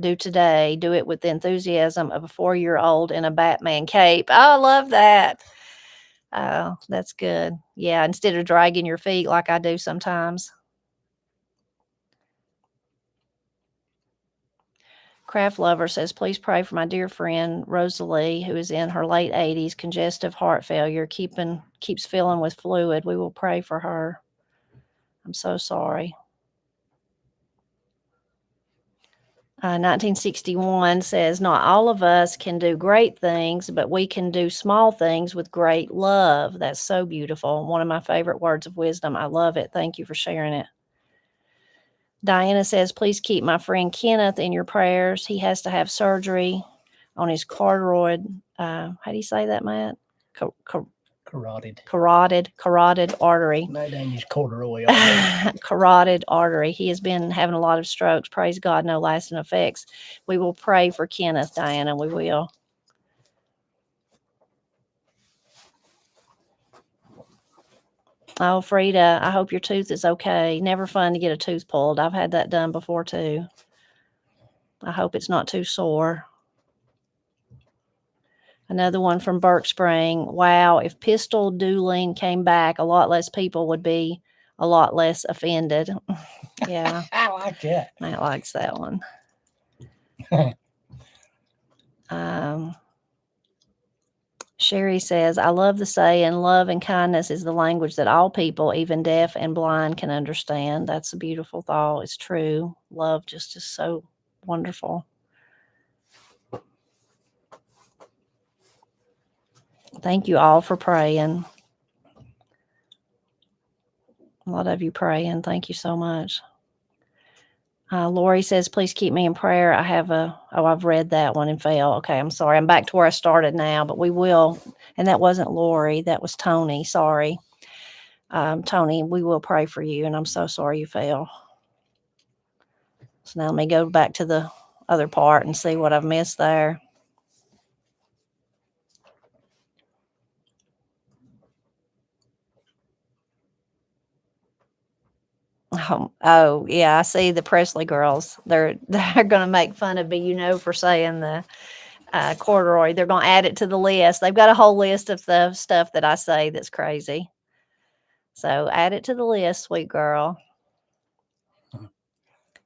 today, do it with the enthusiasm of a 4-year-old in a Batman cape. Oh, I love that. Oh, that's good. Yeah, instead of dragging your feet like I do sometimes. Craft Lover says, please pray for my dear friend Rosalie, who is in her late 80s, congestive heart failure, keeps filling with fluid. We will pray for her. I'm so sorry. 1961 says, not all of us can do great things, but we can do small things with great love. That's so beautiful. One of my favorite words of wisdom. I love it. Thank you for sharing it. Diana says, please keep my friend Kenneth in your prayers. He has to have surgery on his carotid. How do you say that, Matt? Carotid artery. My name is corduroy artery. Carotid artery. He has been having a lot of strokes. Praise God, no lasting effects. We will pray for Kenneth, Diana. We will. Oh, Frida, I hope your tooth is okay. Never fun to get a tooth pulled. I've had that done before, too. I hope it's not too sore. Another one from Burke Spring. Wow, if pistol dueling came back, a lot less people would be a lot less offended. Yeah. I like that. Matt likes that one. Sherry says, I love the saying, love and kindness is the language that all people, even deaf and blind, can understand. That's a beautiful thought. It's true. Love just is so wonderful. Thank you all for praying. A lot of you praying. Thank you so much. Lori says, please keep me in prayer. I've read that one and failed. Okay, I'm sorry. I'm back to where I started now, but we will. And that wasn't Lori. That was Tony. Sorry. Tony, we will pray for you, and I'm so sorry you fell. So now let me go back to the other part and see what I've missed there. Oh, yeah, I see the Presley girls. They're going to make fun of me, for saying the corduroy. They're going to add it to the list. They've got a whole list of the stuff that I say that's crazy. So add it to the list, sweet girl.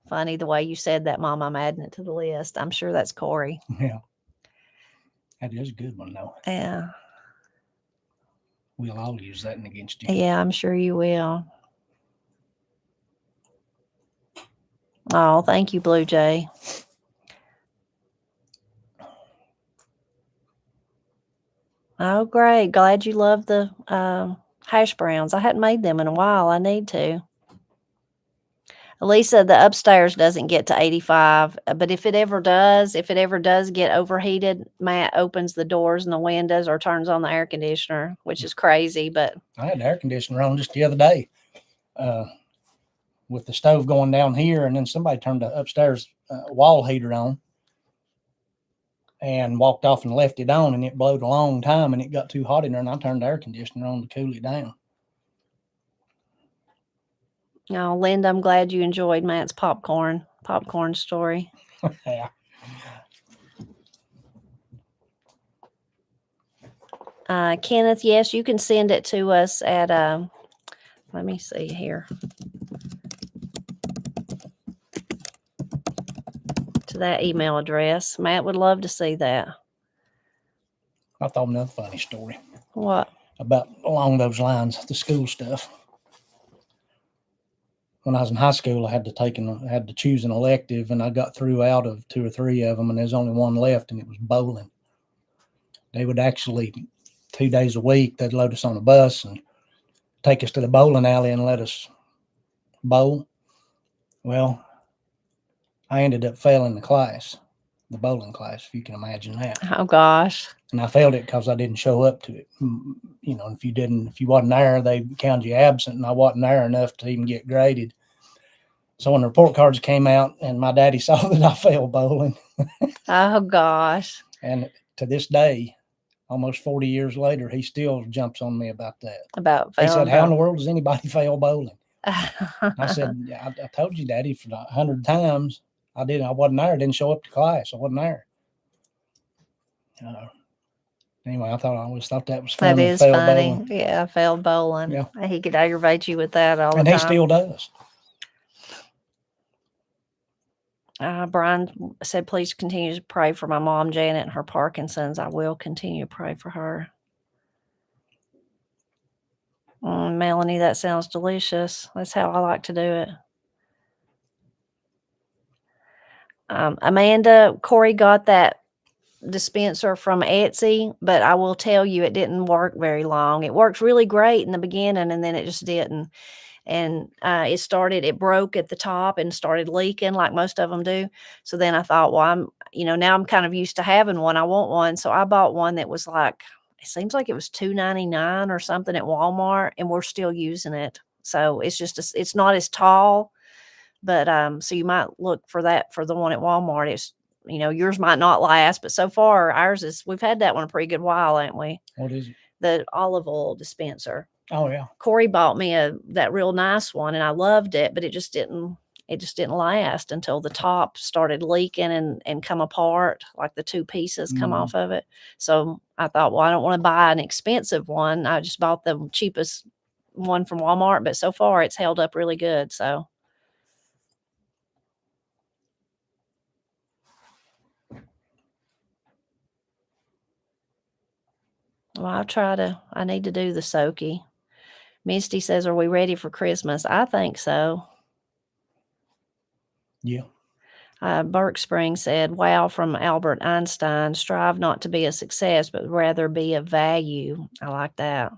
Funny the way you said that, Mom. I'm adding it to the list. I'm sure that's Corey. Yeah. That is a good one, though. Yeah. We'll all use that against you. Yeah, I'm sure you will. Oh, thank you, Blue Jay. Oh, great. Glad you love the hash browns. I hadn't made them in a while. I need to. Elisa, the upstairs doesn't get to 85, but if it ever does get overheated, Matt opens the doors and the windows or turns on the air conditioner, which is crazy, but I had the air conditioner on just the other day with the stove going down here, and then somebody turned the upstairs wall heater on and walked off and left it on, and it blowed a long time, and it got too hot in there, and I turned the air conditioner on to cool it down. Oh, Linda, I'm glad you enjoyed Matt's popcorn story. Yeah. Kenneth, yes, you can send it to us at, let me see here. To that email address. Matt would love to see that. I thought another funny story What? about along those lines, the school stuff. When I was in high school, I had to choose an elective, and I got through out of 2 or 3 of them, and there's only one left, and it was bowling. They would actually 2 days a week, they'd load us on a bus and take us to the bowling alley and let us bowl. Well, I ended up failing the class, the bowling class, if you can imagine that. Oh gosh. And I failed it because I didn't show up to it. You know, if you wasn't there, they counted you absent, and I wasn't there enough to even get graded. So when the report cards came out and my daddy saw that I failed bowling. Oh gosh. And to this day, almost 40 years later, he still jumps on me about that. About He failing. said, "How in the world does anybody fail bowling?" I I said, "Yeah, I told you, Daddy, for 100 times. I wasn't there. I didn't show up to class. I wasn't there." Anyway, I always thought that was funny. That is funny. Bowling. Yeah, I failed bowling. Yeah. He could aggravate you with that all the time. And he still does. Brian said, please continue to pray for my mom, Janet, and her Parkinson's. I will continue to pray for her. Melanie, that sounds delicious. That's how I like to do it. Amanda, Corey got that dispenser from Etsy, but I will tell you it didn't work very long. It worked really great in the beginning, and then it just didn't. And it broke at the top and started leaking like most of them do. So then I thought, well, now I'm kind of used to having one. I want one. So I bought one that was like, it seems like it was $2.99 or something at Walmart, and we're still using it. So it's just, it's not as tall, but so you might look for that for the one at Walmart. It's, yours might not last, but so far we've had that one a pretty good while, ain't we? What is it? The olive oil dispenser. Oh yeah. Corey bought me that real nice one, and I loved it, but it just didn't last until the top started leaking and come apart, like the two pieces come off of it. So I thought, well, I don't want to buy an expensive one. I just bought the cheapest one from Walmart, but so far it's held up really good. So well, I need to do the soaky. Misty says, are we ready for Christmas? I think so. Yeah. Burke Springs said, wow, from Albert Einstein, strive not to be a success, but rather be of value. I like that.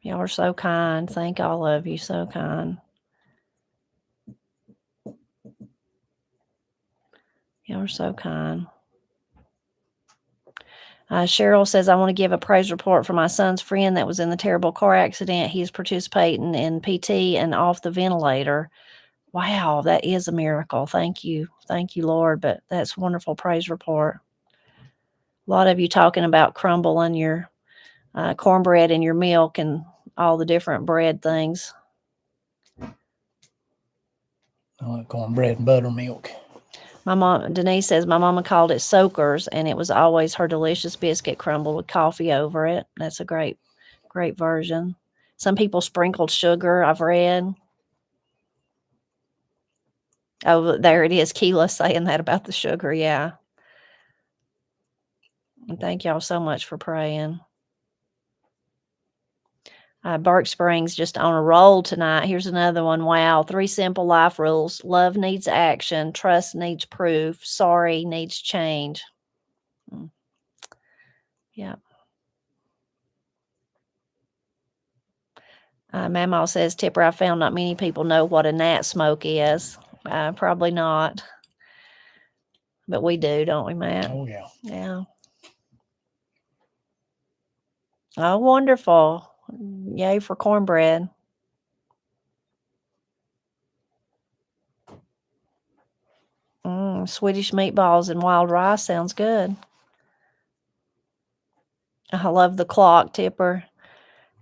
Y'all are so kind. Thank all of you. So kind. Y'all are so kind. Cheryl says, I want to give a praise report for my son's friend that was in the terrible car accident. He's participating in PT and off the ventilator. Wow, that is a miracle. Thank you. Thank you, Lord. But that's a wonderful praise report. A lot of you talking about crumbling your cornbread and your milk and all the different bread things. I like cornbread and buttermilk. My mom, Denise says, my mama called it soakers, and it was always her delicious biscuit crumble with coffee over it. That's a great, great version. Some people sprinkled sugar, I've read. Oh, there it is. Keela saying that about the sugar. Yeah. And thank y'all so much for praying. Burke Springs just on a roll tonight. Here's another one. Wow. 3 simple life rules. Love needs action. Trust needs proof. Sorry needs change. Yeah. Mamaw says, Tipper, I found not many people know what a gnat smoke is. Probably not. But we do, don't we, Matt? Oh, yeah. Yeah. Oh, wonderful. Yay for cornbread. Swedish meatballs and wild rice sounds good. I love the clock, Tipper.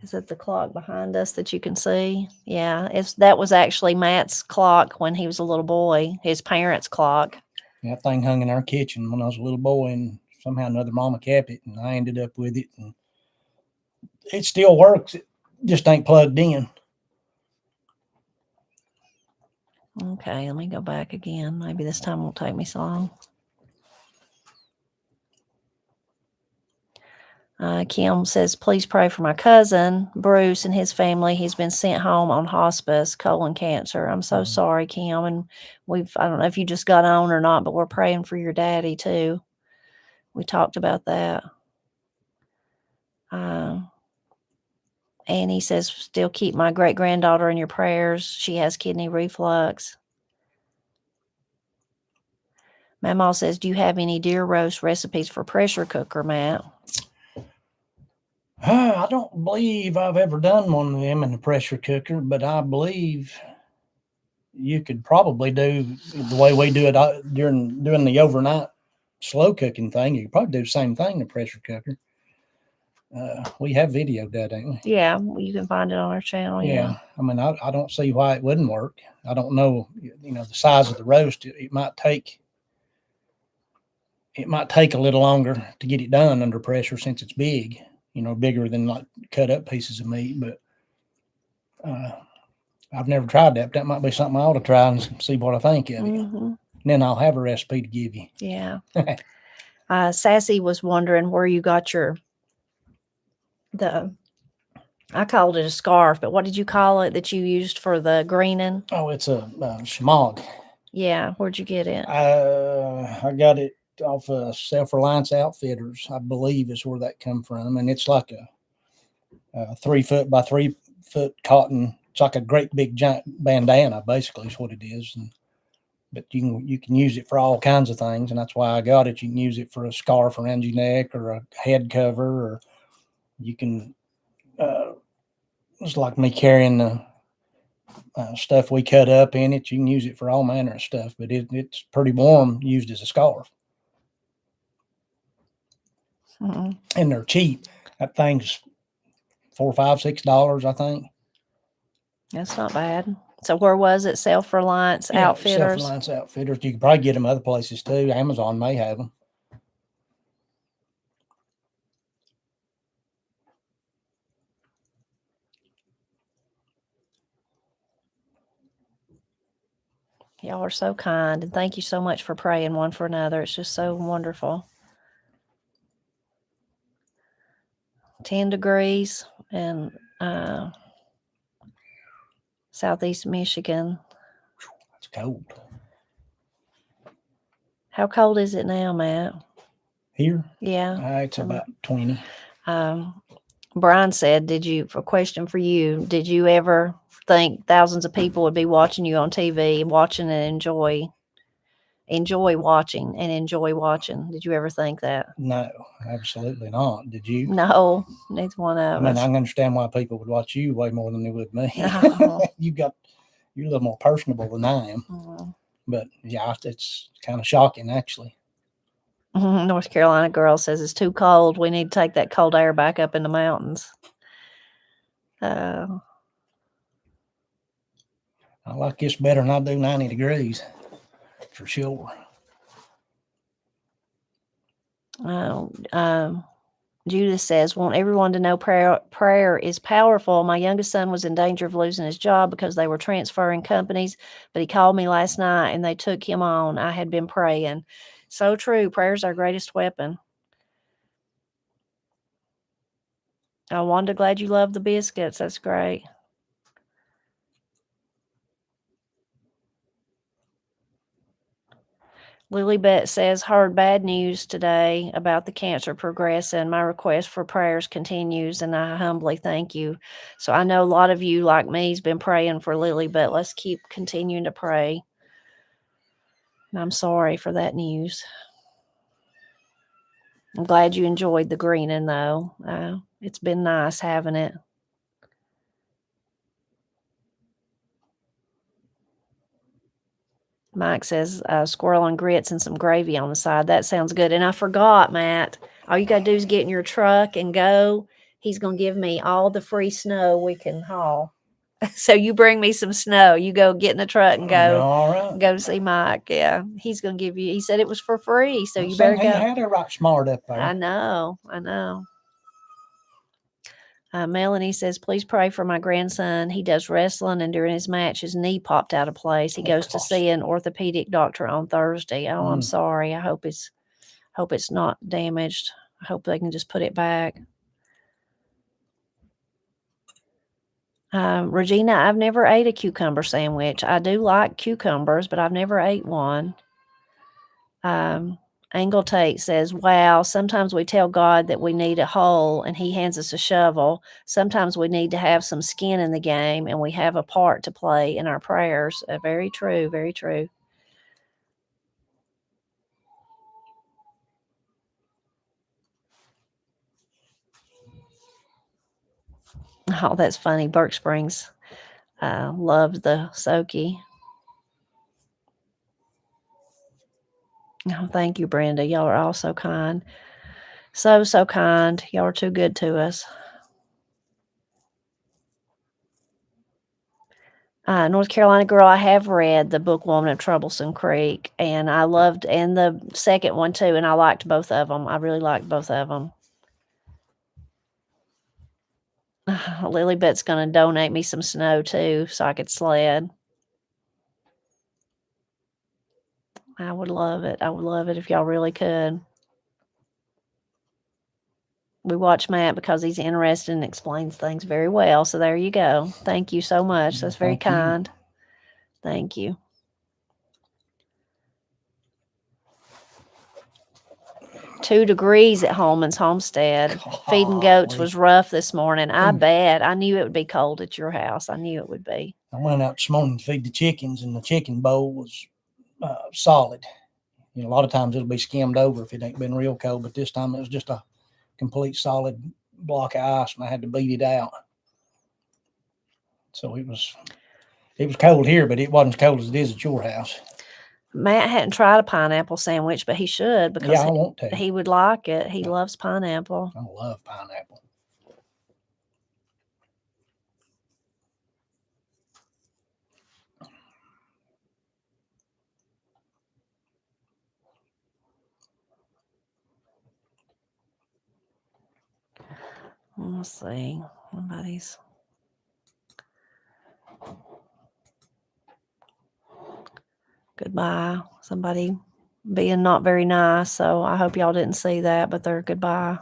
Is it the clock behind us that you can see? Yeah, that was actually Matt's clock when he was a little boy, his parents' clock. That thing hung in our kitchen when I was a little boy, and somehow another mama kept it, and I ended up with it. And it still works. It just ain't plugged in. Okay, let me go back again. Maybe this time won't take me so long. Kim says, please pray for my cousin, Bruce, and his family. He's been sent home on hospice, colon cancer. I'm so sorry, Kim. And I don't know if you just got on or not, but we're praying for your daddy too. We talked about that. Annie says, still keep my great-granddaughter in your prayers. She has kidney reflux. Mamaw says, do you have any deer roast recipes for pressure cooker, Matt? I don't believe I've ever done one of them in the pressure cooker, but I believe you could probably do the way we do it during doing the overnight slow cooking thing. You could probably do the same thing in the pressure cooker. We have videoed that, ain't we? Yeah, you can find it on our channel. Yeah. I mean, I don't see why it wouldn't work. I don't know, the size of the roast. It might take a little longer to get it done under pressure since it's big. Bigger than like cut up pieces of meat. But I've never tried that. But that might be something I ought to try and see what I think of it. And then I'll have a recipe to give you. Yeah. Sassy was wondering where you got I called it a scarf, but what did you call it that you used for the greening? Oh, it's a shemagh. Yeah, where'd you get it? I got it off of Self-Reliance Outfitters, I believe is where that come from. And it's like a 3 foot by 3 foot cotton. It's like a great big giant bandana, basically, is what it is. But you can use it for all kinds of things, and that's why I got it. You can use it for a scarf around your neck or a head cover, or you can. It's like me carrying the stuff we cut up in it. You can use it for all manner of stuff, but it's pretty warm used as a scarf. And they're cheap. That thing's $4, $5, $6, I think. That's not bad. So where was it? Self-Reliance Outfitters? Self-Reliance Outfitters. You can probably get them other places too. Amazon may have them. Y'all are so kind, and thank you so much for praying one for another. It's just so wonderful. 10 degrees in southeast Michigan. It's cold. How cold is it now, Matt? Here? Yeah. It's about 20. Brian said, a question for you. Did you ever think thousands of people would be watching you on TV, watching and enjoy watching and enjoy watching? Did you ever think that? No, absolutely not. Did you? No, neither one of us. I can understand why people would watch you way more than they would me. No. You're a little more personable than I am. But yeah, it's kind of shocking, actually. North Carolina girl says it's too cold. We need to take that cold air back up in the mountains. I like this better than I do 90 degrees, for sure. Judith says, want everyone to know prayer is powerful. My youngest son was in danger of losing his job because they were transferring companies, but he called me last night and they took him on. I had been praying. So true. Prayer is our greatest weapon. Oh, Wanda, glad you love the biscuits. That's great. Lilybet says, heard bad news today about the cancer progressing. My request for prayers continues, and I humbly thank you. So I know a lot of you, like me, has been praying for Lilybet. Let's keep continuing to pray. And I'm sorry for that news. I'm glad you enjoyed the greening, though. It's been nice having it. Mike says, squirrel and grits and some gravy on the side. That sounds good. And I forgot, Matt, all you got to do is get in your truck and go he's going to give me all the free snow we can haul. So you bring me some snow. You go get in the truck and go. All right. Go to see Mike. Yeah, he's going to give you. He said it was for free, so you He better go. had her right smart up there. I know. Melanie says, please pray for my grandson. He does wrestling, and during his match, his knee popped out of place. He goes to see an orthopedic doctor on Thursday. Oh, I'm sorry. I hope it's not damaged. I hope they can just put it back. Regina, I've never ate a cucumber sandwich. I do like cucumbers, but I've never ate one. Angle Tate says, wow, sometimes we tell God that we need a hole and he hands us a shovel. Sometimes we need to have some skin in the game and we have a part to play in our prayers. Very true, very true. Oh, that's funny. Burke Springs loved the Soaky. Oh, thank you, Brenda. Y'all are all so kind. So kind. Y'all are too good to us. North Carolina Girl, I have read the book Woman of Troublesome Creek, and I loved, and the second one too, and I liked both of them. I really liked both of them. Lilybet's going to donate me some snow too, so I could sled. I would love it. I would love it if y'all really could. We watch Matt because he's interested and explains things very well. So there you go. Thank you so much. That's very kind. Thank you. Two degrees at Holman's Homestead. Feeding goats was rough this morning. I bet. I knew it would be cold at your house. I knew it would be. I went out this morning to feed the chickens, and the chicken bowl was solid. You know, a lot of times it'll be skimmed over if it ain't been real cold, but this time it was just a complete solid block of ice, and I had to beat it out. So it was cold here, but it wasn't as cold as it is at your house. Matt hadn't tried a pineapple sandwich, but he should because I want to. He would like it. He loves pineapple. I love pineapple. Let's see. Somebody's. Goodbye. Somebody being not very nice. So I hope y'all didn't see that, but they're goodbye.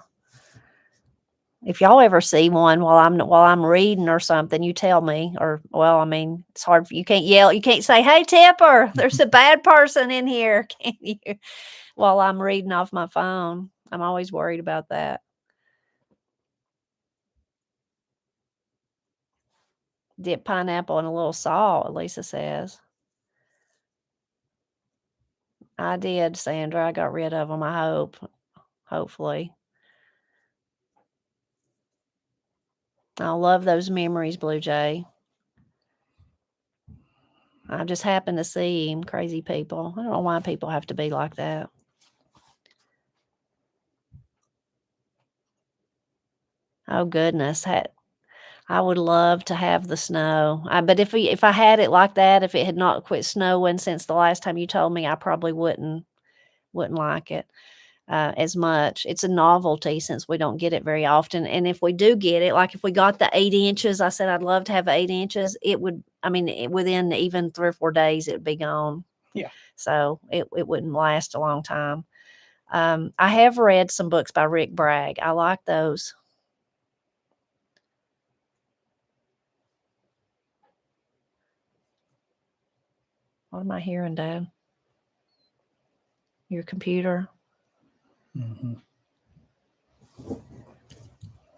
If y'all ever see one while I'm reading or something, you tell me. Or, well, I mean, it's hard. You can't yell. You can't say, hey, Tipper, there's a bad person in here. Can you? While I'm reading off my phone. I'm always worried about that. Dip pineapple in a little salt, Lisa says. I did, Sandra. I got rid of them, I hope. Hopefully. I love those memories, Blue Jay. I just happened to see him. Crazy people. I don't know why people have to be like that. Oh, goodness. I would love to have the snow. But if I had it like that, if it had not quit snowing since the last time you told me, I probably wouldn't like it as much. It's a novelty since we don't get it very often. And if we do get it, like if we got the 8 inches, I said I'd love to have 8 inches. It would, within even 3 or 4 days, it would be gone. Yeah. So it wouldn't last a long time. I have read some books by Rick Bragg. I like those. What am I hearing, Dad? Your computer? Mm-hmm.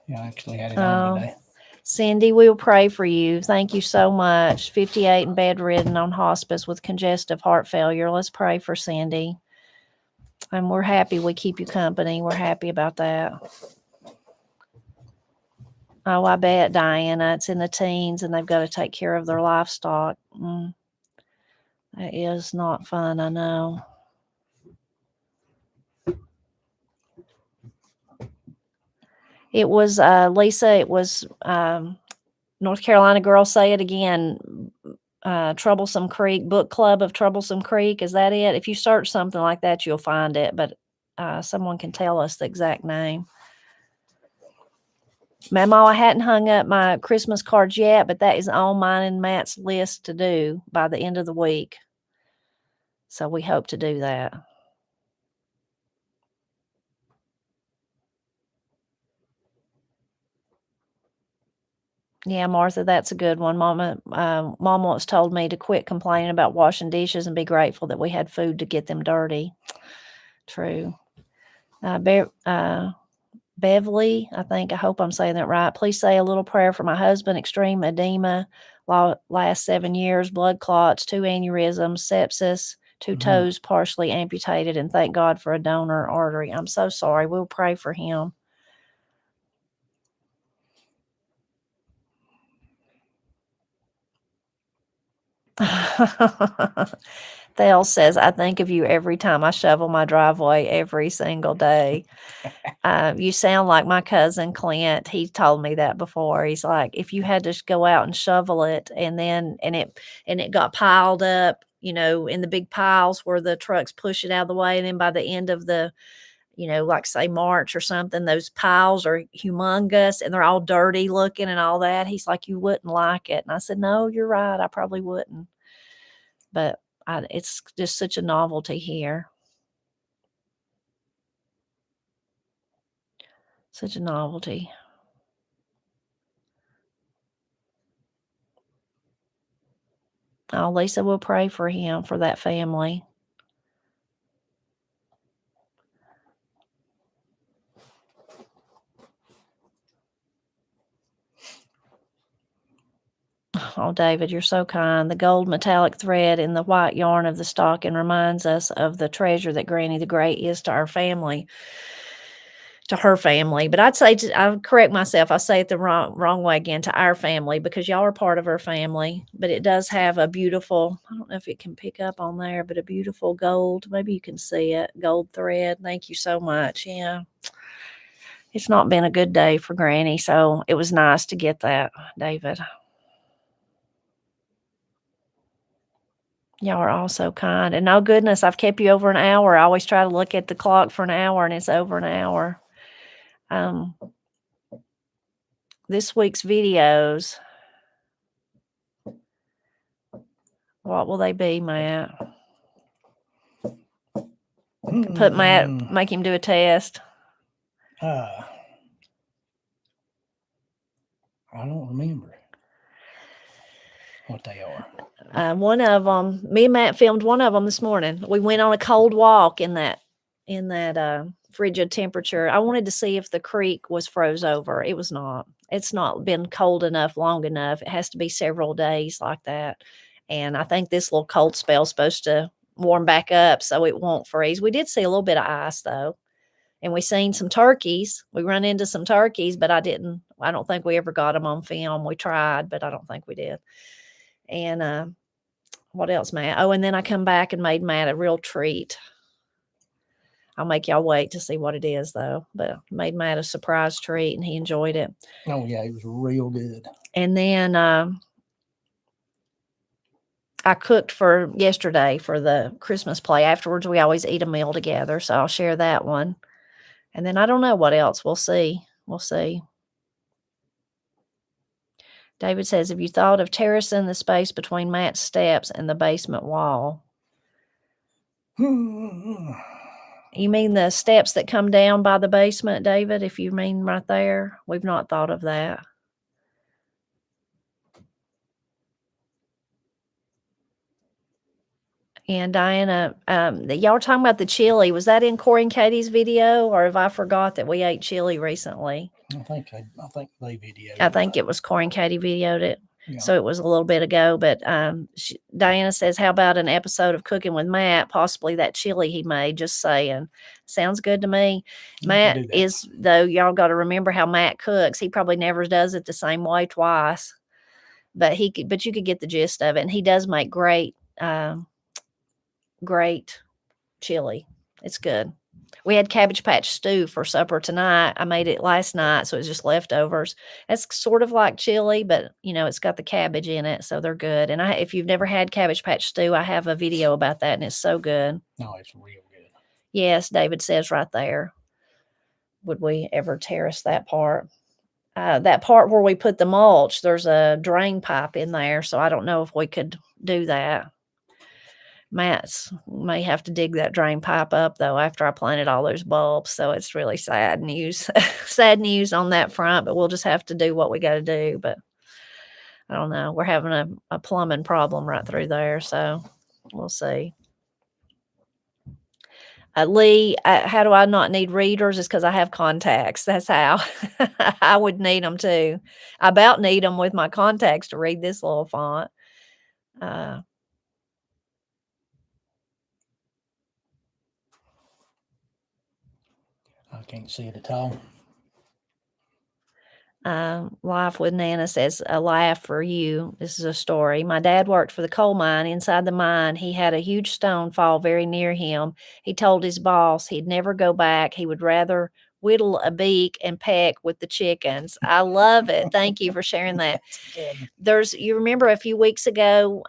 Yeah, I actually had it on today. Cindy, we'll pray for you. Thank you so much. 58 and bedridden on hospice with congestive heart failure. Let's pray for Cindy. And we're happy we keep you company. We're happy about that. Oh, I bet, Diana. It's in the teens and they've got to take care of their livestock. That is not fun, I know. It was, Lisa, it was, North Carolina Girl Say It Again, Troublesome Creek, Book Club of Troublesome Creek. Is that it? If you search something like that, you'll find it, but someone can tell us the exact name. Mama, I hadn't hung up my Christmas cards yet, but that is on mine and Matt's list to do by the end of the week. So we hope to do that. Yeah, Martha, that's a good one. Mama once told me to quit complaining about washing dishes and be grateful that we had food to get them dirty. True. Beverly, I hope I'm saying that right. Please say a little prayer for my husband. Extreme edema, last 7 years, blood clots, 2 aneurysms, sepsis, 2 toes partially amputated, and thank God for a donor artery. I'm so sorry. We'll pray for him. Thale says, I think of you every time I shovel my driveway every single day. You sound like my cousin Clint. He told me that before. He's like, if you had to go out and shovel it and it got piled up, in the big piles where the trucks push it out of the way. And then by the end of the, like say March or something, those piles are humongous and they're all dirty looking and all that. He's like, you wouldn't like it. And I said, no, you're right. I probably wouldn't. But it's just such a novelty here. Such a novelty. Oh, Lisa will pray for him, for that family. Oh, David, you're so kind. The gold metallic thread in the white yarn of the stocking reminds us of the treasure that Granny the Great is to our family, to her family. But I'll correct myself. I say it the wrong way again, to our family, because y'all are part of her family. But it does have a beautiful, I don't know if it can pick up on there, but a beautiful gold, maybe you can see it, gold thread. Thank you so much. Yeah. It's not been a good day for Granny, so it was nice to get that, David. Y'all are all so kind. And oh goodness, I've kept you over an hour. I always try to look at the clock for an hour and it's over an hour. This week's videos, what will they be, Matt? Put Matt, make him do a test. I don't remember what they are. One of them, me and Matt filmed one of them this morning. We went on a cold walk in that frigid temperature. I wanted to see if the creek was froze over. It was not. It's not been cold enough long enough. It has to be several days like that. And I think this little cold spell is supposed to warm back up so it won't freeze. We did see a little bit of ice though. And we seen some turkeys. We run into some turkeys, but I don't think we ever got them on film. We tried, but I don't think we did. And what else, Matt? Oh, and then I come back and made Matt a real treat. I'll make y'all wait to see what it is, though. But made Matt a surprise treat, and he enjoyed it. Oh, yeah, it was real good. And then I cooked for yesterday for the Christmas play. Afterwards, we always eat a meal together, so I'll share that one. And then I don't know what else. We'll see. We'll see. David says, have you thought of terracing the space between Matt's steps and the basement wall? You mean the steps that come down by the basement, David, if you mean right there? We've not thought of that. And Diana, y'all were talking about the chili. Was that in Corey and Katie's video, or have I forgot that we ate chili recently? I think they videoed it. I think it was Corey and Katie videoed it. Yeah. So it was a little bit ago, but Diana says, how about an episode of Cooking with Matt, possibly that chili he made, just saying. Sounds good to me. Matt is, though, y'all got to remember how Matt cooks. He probably never does it the same way twice, but you could get the gist of it. And he does make great chili. It's good. We had Cabbage Patch stew for supper tonight. I made it last night, so it's just leftovers. It's sort of like chili, but, it's got the cabbage in it, so they're good, and if you've never had Cabbage Patch stew, I have a video about that, and it's so good. No, it's real good. Yes, David says right there. Would we ever terrace that part? That part where we put the mulch, there's a drain pipe in there, so I don't know if we could do that. Matt's may have to dig that drain pipe up though after I planted all those bulbs, so it's really sad news. Sad news on that front, but we'll just have to do what we gotta do, but I don't know. We're having a plumbing problem right through there, so we'll see. Lee, how do I not need readers? It's because I have contacts. That's how. I would need them too. I about need them with my contacts to read this little font. I can't see it at all. Life with Nana says, a laugh for you. This is a story. My dad worked for the coal mine. Inside the mine, he had a huge stone fall very near him. He told his boss he'd never go back. He would rather whittle a beak and peck with the chickens. I love it. Thank you for sharing that. You remember a few weeks ago,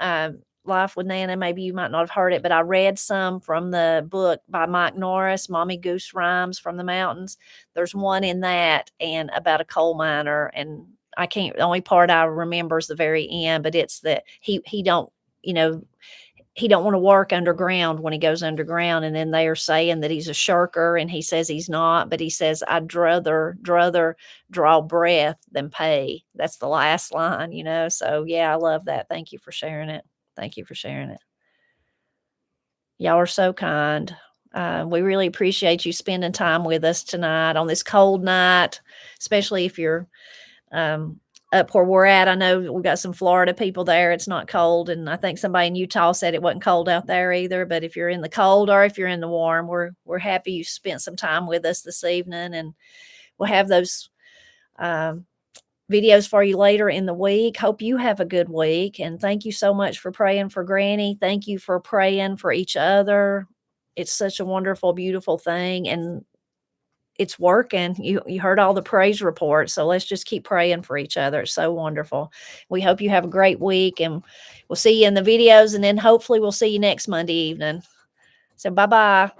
Life with Nana, maybe you might not have heard it, but I read some from the book by Mike Norris, Mommy Goose Rhymes from the Mountains. There's one in that and about a coal miner, and the only part I remember is the very end, but it's that he don't want to work underground when he goes underground, and then they are saying that he's a shirker, and he says he's not, but he says, I'd rather draw breath than pay. That's the last line, so yeah, I love that. Thank you for sharing it. Thank you for sharing it. Y'all are so kind. We really appreciate you spending time with us tonight on this cold night, especially if you're up where we're at. I know we got some Florida people there. It's not cold. And I think somebody in Utah said it wasn't cold out there either. But if you're in the cold or if you're in the warm, we're happy you spent some time with us this evening. And we'll have those videos for you later in the week. Hope you have a good week. And thank you so much for praying for Granny. Thank you for praying for each other. It's such a wonderful, beautiful thing. And it's working. You heard all the praise reports. So let's just keep praying for each other. It's so wonderful. We hope you have a great week, and we'll see you in the videos. And then hopefully we'll see you next Monday evening. So bye-bye.